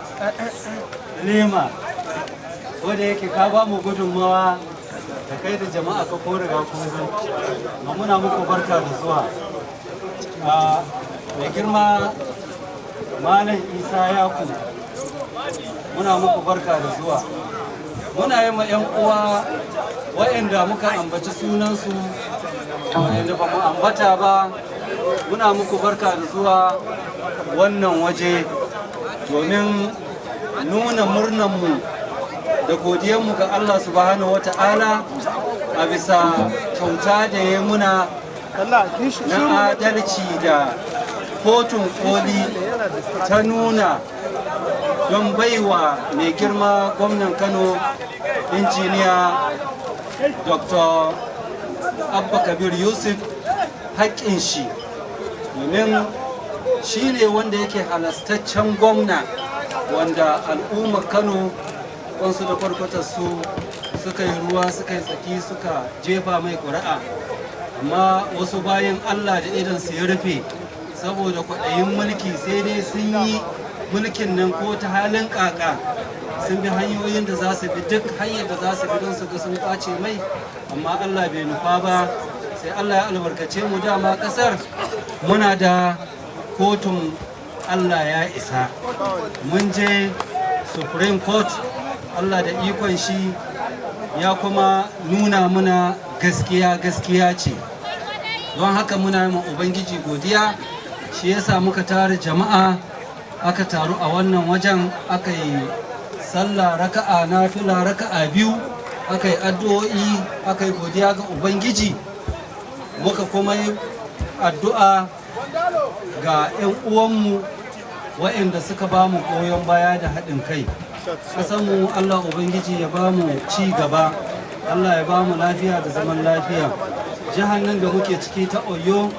lema wadda yake ka ba mu gudunmawa da kai da jama'a ka ko riga kun zo. Muna muku barka da zuwa. Mai girma Malam Isa Yaku, muna muku barka da zuwa. Muna yi ma 'yan uwa waɗanda muka ambaci sunansu, waɗanda ba mu ambata ba, muna muku barka da zuwa wannan waje domin nuna murnanmu da godiyanmu ga Allah subhanahu wata'ala a bisa kyauta da ya muna na adalci da kotun koli ta nuna don baiwa mai girma gwamnan Kano injiniya Dr. Abba Kabir Yusuf haƙƙin shi, domin shi ne wanda yake halastaccen gwamna wanda al'ummar Kano wansu da kwarkwatar su suka yi ruwa suka yi tsaki suka jefa mai ƙuri'a, amma wasu bayan Allah da idansu ya rufe saboda kwaɗayin mulki sai dai sun yi mulkin nan ko ta halin ƙaƙa sun bi hanyoyin da za su bi duk hanyar da za su bi don su ga sun ƙwace mai, amma Allah bai nufa ba. Sai Allah ya albarkace mu, dama ƙasar muna da kotun Allah ya isa. Mun je Supreme Court, Allah da ikon shi ya kuma nuna muna gaskiya ce. Don haka muna yi Ubangiji godiya, shi yasa muka tara jama'a aka taru a wannan wajen, aka yi sallah raka'a nafila raka'a biyu, aka yi addu'o'i, aka yi godiya ga Ubangiji, muka kuma yi addu'a ga 'yan uwanmu waɗanda suka ba mu goyon baya da haɗin kai. Ƙasanmu Allah Ubangiji ya ba mu ci gaba, Allah ya ba mu lafiya da zaman lafiya. Jihar nan da muke ciki ta Oyo,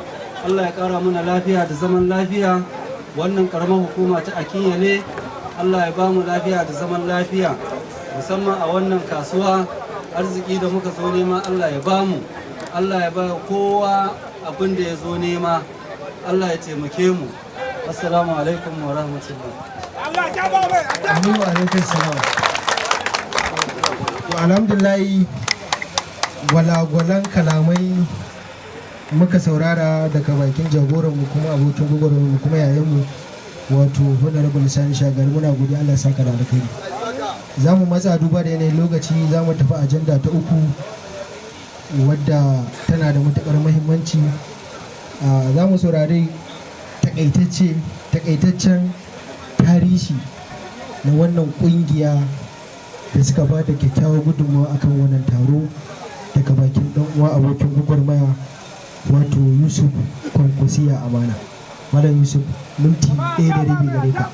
Allah ya ƙara mana lafiya da zaman lafiya. wannan karamar hukuma ta Akinyele. Allah ya ba mu lafiya da zaman lafiya, musamman a wannan kasuwa. Arziki da muka zo nema Allah ya ba mu, Allah ya ba kowa abin da ya zo nema, Allah ya taimake mu. Assalamu alaikum wa rahmatullahi. Wa alaikum salam. To alhamdulillah, gwalagwalan kalamai muka saurara daga bakin jagoranmu kuma abokin gwagwarmu kuma yayanmu wato honorable Sani Shagari. Muna godiya, Allah saka da alkhairi. Za mu matsa duba da yanayin lokaci, za mu tafi ajanda ta uku wadda tana da matuƙar muhimmanci. Za mu saurari takaitaccen tarihi na wannan ƙungiya da suka ba da kyakkyawar gudunmawa akan wannan taro daga bakin ɗan uwa abokin gwagwarmaya wato Yusuf Kwankwasiya Amana. Malam Yusuf, minti 1 da rabi gare ka.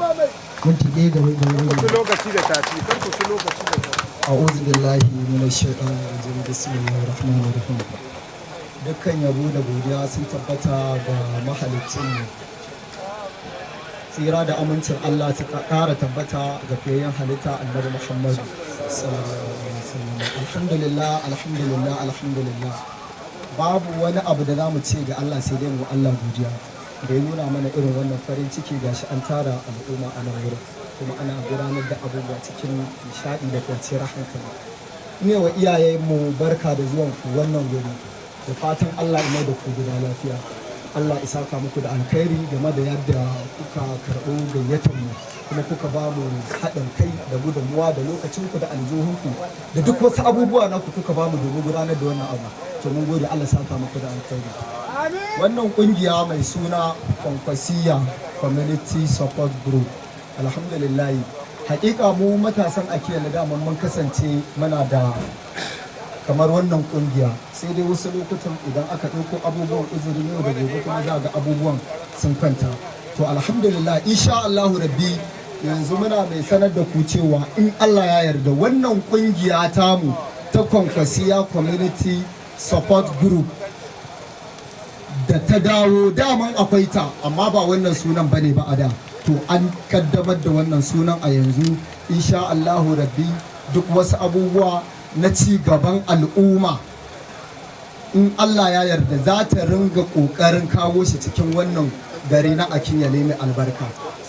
Minti 1 gare ka. Lokaci da tafi, kar ku ci lokaci da tafi. A'udhu billahi minash shaitanir rajim. Bismillahir rahmanir rahim. Dukkan yabo da godiya sun tabbata ga mahaliccinmu. Tsira da amincin Allah ta ƙara tabbata ga fiyayyen halitta Annabi Muhammad sallallahu alaihi wasallam. Alhamdulillah, alhamdulillah, alhamdulillah. Babu wani abu da zamu ce ga Allah sai dai mu Allah godiya da ya nuna mana irin wannan farin ciki gashi an tara al'umma a nan wurin kuma ana gudanar da abubuwa cikin nishaɗi da kwanciyar hankali. Ne wa iyayenmu barka da zuwan ku wannan wuri, da fatan Allah ya mai da ku gida lafiya. Allah ya saka muku da alkhairi game da yadda kuka karɓo gayyatar mu kuma kuka ba mu haɗin kai da gudunmuwa da lokacinku da aljuhunku da duk wasu abubuwa na ku kuka ba mu domin gudanar da wannan abu. To mun gode, Allah ya saka muku da alkhairi. Wannan kungiya mai suna Kwankwasiya Community Support Group, alhamdulillah, hakika mu matasan Akinyele da mun kasance muna da kamar wannan kungiya, sai dai wasu lokutan idan aka ɗauko abubuwan uzurin yau da gobe kuma za ga abubuwan sun kwanta. To alhamdulillah, insha Allahu rabbi, yanzu muna mai sanar da ku cewa in Allah ya yarda wannan kungiya tamu ta Kwankwasiya Community Support Group da ta dawo, daman akwai ta amma ba wannan sunan bane ba a da, to an kaddamar da wannan sunan a yanzu. Insha Allahu rabbi, duk wasu abubuwa na ci gaban al'umma in Allah ya yarda za ta ringa kokarin kawo shi cikin wannan gari na Akinyele mai albarka,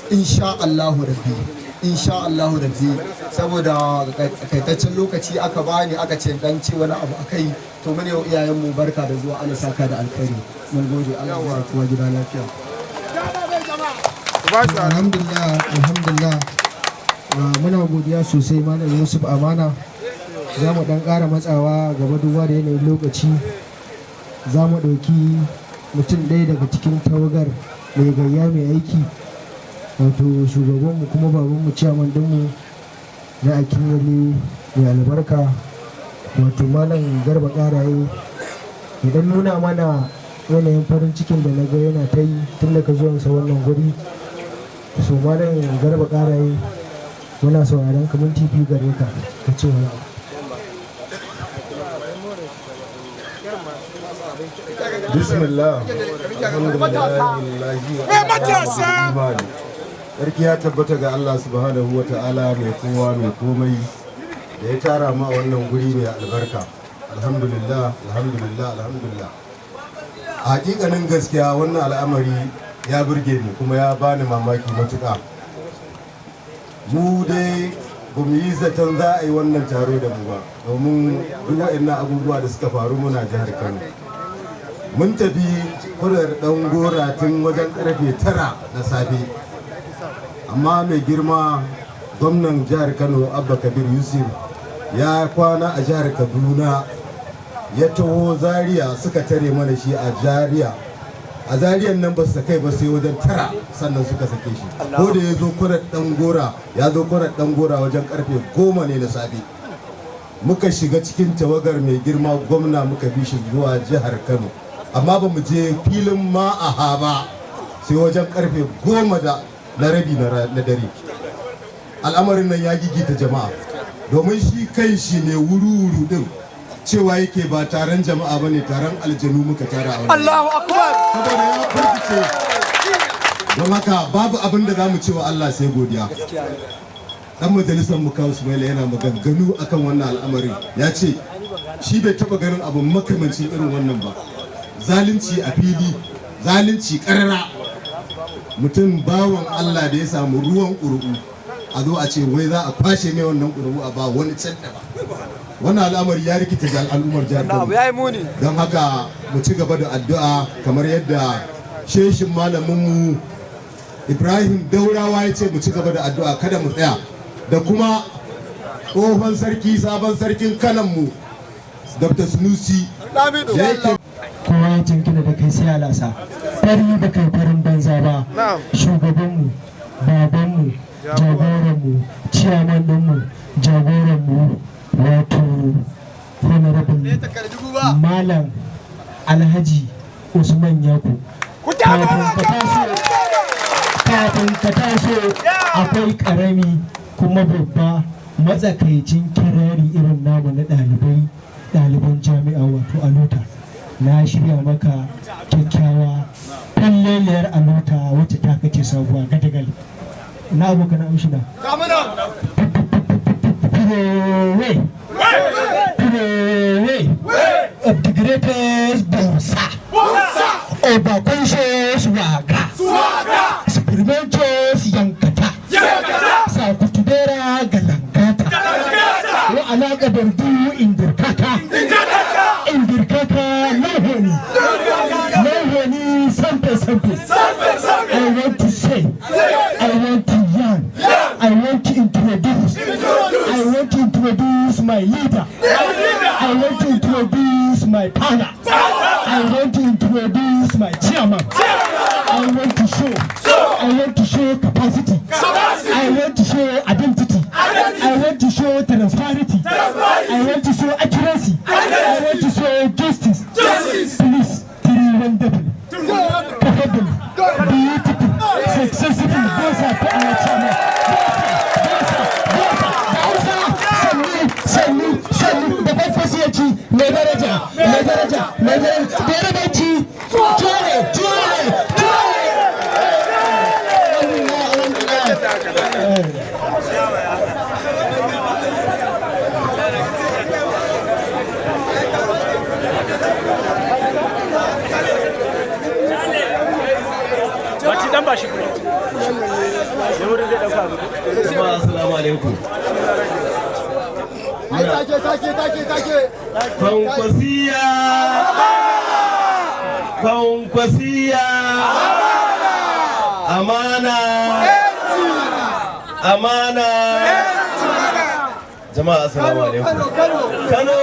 insha Allahu rabbi, insha Allahu rabbi. Saboda kaitaccen lokaci aka bani aka ce dan ce wani abu akai, to mune wa iyayenmu barka da zuwa, Allah saka da alkhairi. Mun gode, Allah ya kuwa gida lafiya. Alhamdulillah, alhamdulillah. Muna godiya sosai Malam Yusuf Amana. Za mu ɗan ƙara matsawa gaba duba da yanayin lokaci. Za mu ɗauki mutum ɗaya daga cikin tawagar mai gayya mai aiki, wato shugabanmu kuma babanmu ciyaman ɗinmu na Akinyele mai albarka, wato Malam Garba Ƙaraye, idan nuna mana yanayin farin cikin da na ga yana ta yi tun daga zuwansa wannan guri. So Malam Garba Ƙaraye, muna sauraron ka, minti 2 gare ka ka ce wani abu. Bismillah, alhamdulillah, sarki ya tabbata ga Allah subhanahu wa ta'ala mai kowa mai komai da ya tara mu a wannan guri mai albarka. Alhamdulillah, alhamdulillah, alhamdulillah. A hakikanin gaskiya wannan al'amari ya burge mu kuma ya bani mamaki matuƙa. Mu dai ba mu yi zaton za a yi wannan taro da mu ba, domin duk waɗannan abubuwa da suka faru muna jihar Kano. Mun tafi kudar ɗan gora tun wajen ƙarfe 9 na safe, amma mai girma gwamnan jihar Kano Abba Kabir Yusuf ya kwana a jihar Kaduna, ya taho Zaria suka tare mana shi a Zaria. A Zariyan nan ba su kai ba sai wajen 9 sannan suka sake shi. Ko da ya zo kwanar ɗan gora, ya zo kwanar ɗan gora wajen ƙarfe 10 ne na safe. Muka shiga cikin tawagar mai girma gwamna muka bi shi zuwa jihar Kano, amma ba mu je filin ma'aha ba sai wajen ƙarfe 10 na rabi na dare. Al'amarin nan ya gigita jama'a, domin shi kai shi ne wuru-wuru din cewa yake ba taron jama'a bane, taron aljanu muka tara a wannan. Allahu akbar. Saboda ya furgice don haka babu abin da za mu ce wa Allah sai godiya. Dan majalisar mu kawo Sumaila yana maganganu akan wannan al'amarin, ya ce shi bai taba ganin abu makamancin irin wannan ba. Zalunci a fili, zalunci karara, mutum bawan Allah da ya samu ruwan ƙuru'u a zo a ce wai za a kwashe mai wannan ƙuru'u a ba wani can da ba. Wannan al'amari ya rikita al'ummar jihar Kano. Don haka mu ci gaba da addu'a kamar yadda sheshin malaminmu Ibrahim Daurawa ya ce mu ci gaba da addu'a kada mu tsaya, da kuma tsohon sarki sabon sarkin kananmu Dr. Sunusi da yake kowa ya jinkina da kai sai alasa fari da kai farin banza ba. Shugabanmu, babanmu, jagoranmu, ciyaman ɗinmu, jagoranmu wato honorable Malam Alhaji Usman Yaku. Kafin ka taso akwai karami kuma babba matsakaicin kirari irin namu na ɗaliban jami'a wato alota. Na shirya maka kyakkyawa falleliyar alota wacce ta kace sabuwa gadagal na abokan amshina of the greatest Bonsa Obakonshos Waga Experimentos Yankata Sakutubera Galangata Wa Alaga Berdu Indirkata Lohoni Sampe I want to say, I want to yarn, I want to introduce my leader, I want to introduce my partner, I want to introduce my chairman. I want to show capacity, I want to show identity, I want to show transparency, I want to show accuracy, I want to show justice. Please, 3 wonderful, capable, beautiful, successful, those are our chairman. Sannu da farfasiyaci mai daraja da yarabanci dan ba shi kuma sai wurin zai dauka mu. Assalamu alaikum. Take. Kwankwasiya. Amana. Jama'a assalamu alaikum. Kano.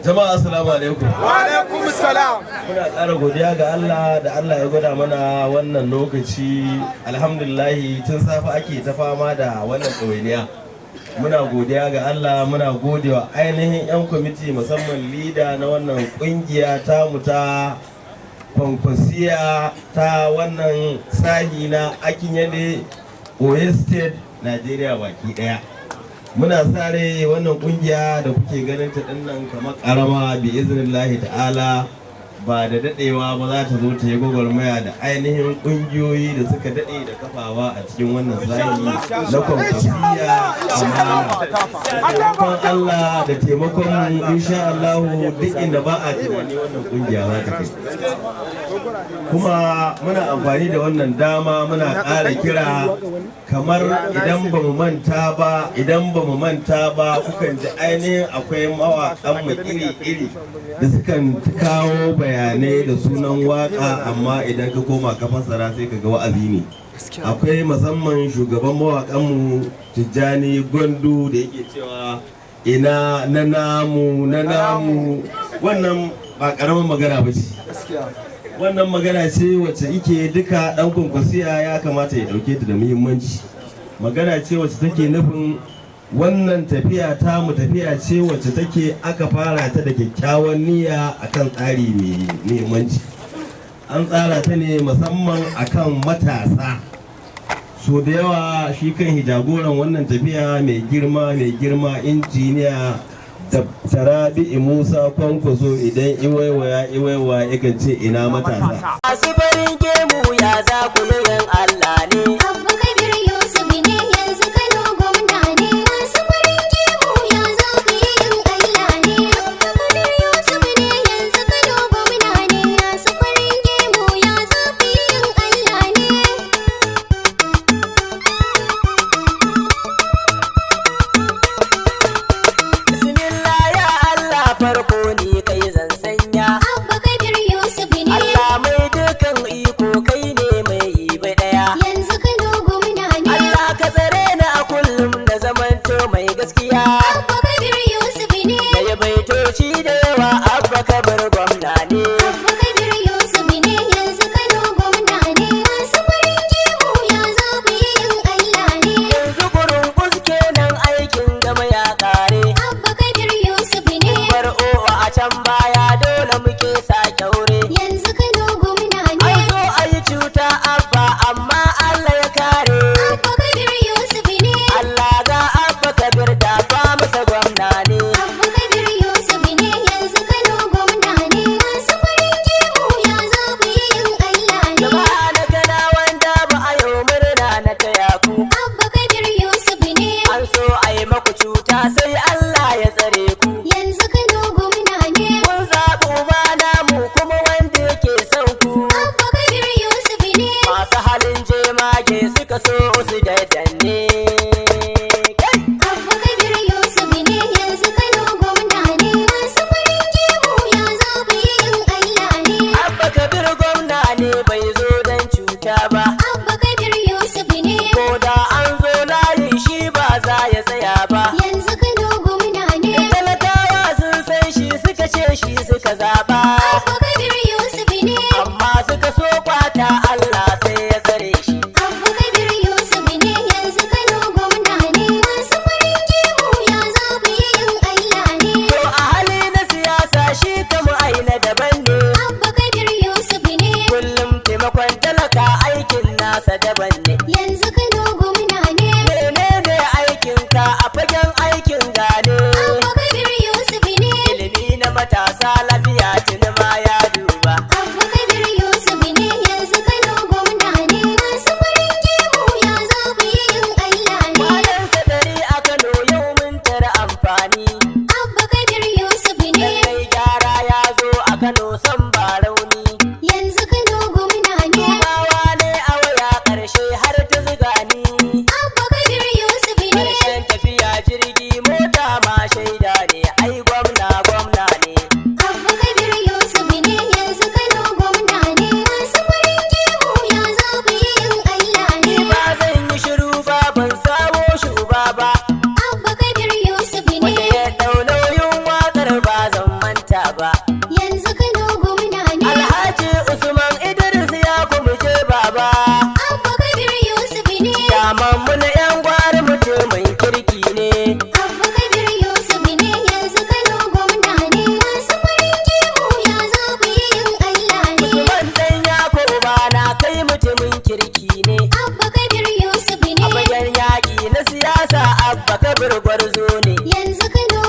Jama'a assalamu alaikum. Wa alaikum salam. Muna ƙara godiya ga Allah da Allah ya gwada mana wannan lokaci. Alhamdulillahi tun safe ake ta fama da wannan ɗawainiya. Muna godiya ga Allah, muna godewa ainihin 'yan kwamiti musamman lida na wannan ƙungiya tamu ta Kwankwasiya ta wannan sahi na Akinyele Oyo State, Najeriya baki ɗaya. Muna sare wannan kungiya da kuke ganin ta dinnan kamar karama bi iznillahi ta'ala ba da dadewa ba za ta zo ta yi gwagwarmaya da ainihin kungiyoyi da suka dade da kafawa a cikin wannan sahi na Kwankwasiya amana. Allah da taimakon mu insha Allah duk inda ba a tunani wannan kungiya za ta kai. Kuma muna amfani da wannan dama muna ƙara kira kamar idan ba mu manta ba kukan ji ainihin akwai mawaƙan mu iri-iri da sukan kawo bayanai da sunan waka, amma idan ka koma ka fassara sai ka ga wa'azi ne. Akwai musamman shugaban mawaƙan mu Tijjani Gwandu da yake cewa ina na namu wannan ba ƙaramin magana ba ce. Wannan magana ce wacce ike duka ɗan Kwankwasiya ya kamata ya ɗauke ta da muhimmanci. Magana ce wacce take nufin wannan tafiya tafiya ce wacce take aka fara ta da kyakkyawan niyya akan tsari mai muhimmanci. An tsara ta ne musamman akan matasa. So da yawa shi kan jagoran wannan tafiya mai girma injiniya Tarabi Musa Kwankwaso idan iwaiwaya yakan ce ina matasa. Masu farin gemu ya za ku yin Allah ne. Abba Kabir Yusuf ne yanzu Kano gwamna ne. Masu farin gemu ya za ku yin Allah ne. Abba Kabir Yusuf ne yanzu Kano gwamna ne. Masu farin gemu ya za ku yin Allah ne. Bismillah ya Allah farko ni kai zan sanya. Abba Kabir Yusuf ne. Allah mai dukan iko kai ne mai ibi daya. Yanzu Kano gwamna ne. Allah ka tsare ni a kullum da zamanto mai gaskiya. Abba Kabir Yusuf ne. Da ya baitoci da yawa Abba Kabir gwamna ne. Abba Kabir Yusuf ne yanzu Kano gwamna ne. Masu farin gemu ya za ku yin Allah ne. Yanzu kurun kuske nan aikin gama ya kare. Abba Kabir Yusuf ne. Bar o'o a can baya dole muke sa kyaure. Yanzu Kano gwamna ne. An so a yi cuta Abba amma Allah ya kare. Abba Kabir Yusuf ne. Allah ga Abba Kabir da ba masa gwamna ne. Abba Kabir Yusuf ne yanzu Kano gwamna ne. Masu farin gemu ya za ku yin Allah ne. Jama'a na kana wanda ba a yau murna na taya ku. Abba Kabir Yusuf ne. An so a yi maku cuta sai Allah ya tsare ku. Yanzu Kano gwamna ne. Kun zaɓi uba namu kuma wanda yake son ku. Abba Kabir Yusuf ne. Masu halin jemage suka so su daddanne. Abba Kabir Yusuf ne yanzu Kano gwamna ne. Masu farin gemu ya za ku yin Allah ne. Abba Kabir gwamna ne bai zo don cuta ba. Abba Kabir Yusuf ne. Ko da an zo layin shi ba za ya tsaya ba. Yanzu Kano gwamna ne. Talakawa sun san shi suka ce shi suka zaɓa. Abba Kabir Yusuf ne. Amma suka so kwata Allah sai ya tsare shi. Abba Kabir Yusuf ne yanzu Kano gwamna ne. Masu farin gemu ya za ku yin Allah ne. To a hali na siyasa shi kamu aina daban ne. Abba Kabir Yusuf ne. Kullum taimakon talaka aikin nasa daban ne. Yanzu Kano gwamna ne. Menene aikinka a fagen aikin gane? Abba Kabir Yusuf ne. Ilimi na matasa lafiya tuni ma ya duba. Abba Kabir Yusuf ne yanzu Kano gwamna ne. Masu farin gemu ya za ku yin Allah ne. Bayan sadari a Kano yau mun tara amfani. Abba Kabir Yusuf ne. Lallai gyara ya zo a Kano san ba rauni. Yanzu Kano gwamna ne. Bawa ne a waya ƙarshe har ta zuga ni. Abba Kabir Yusuf ne. Ƙarshen tafiya jirgi mota ma shaida ne ai gwamna gwamna ne. Abba Kabir Yusuf ne yanzu Kano gwamna ne. Masu farin gemu ya za ku yin Allah ne. Ni ba zan yi shiru ba ban samo shi uba ba. Abba Kabir Yusuf Wanda ne. ya ɗau nauyin waƙar ba zan manta ba. Yanzu Kano gwamna ne. Alhaji Usman Idris ya kumuje baba. Abba Kabir Yusuf ne. Yaman mu na 'yan gwari mutumin kirki ne. Abba Kabir Yusuf ne yanzu Kano gwamna ne. Masu farin gemu ya za ku yin Allah ne. Usman dan Yakubu na kai mutumin kirki ne. Abba Kabir Yusuf A ne. fagen yaƙi na siyasa Abba Kabir gwarzo ne. Yanzu Kano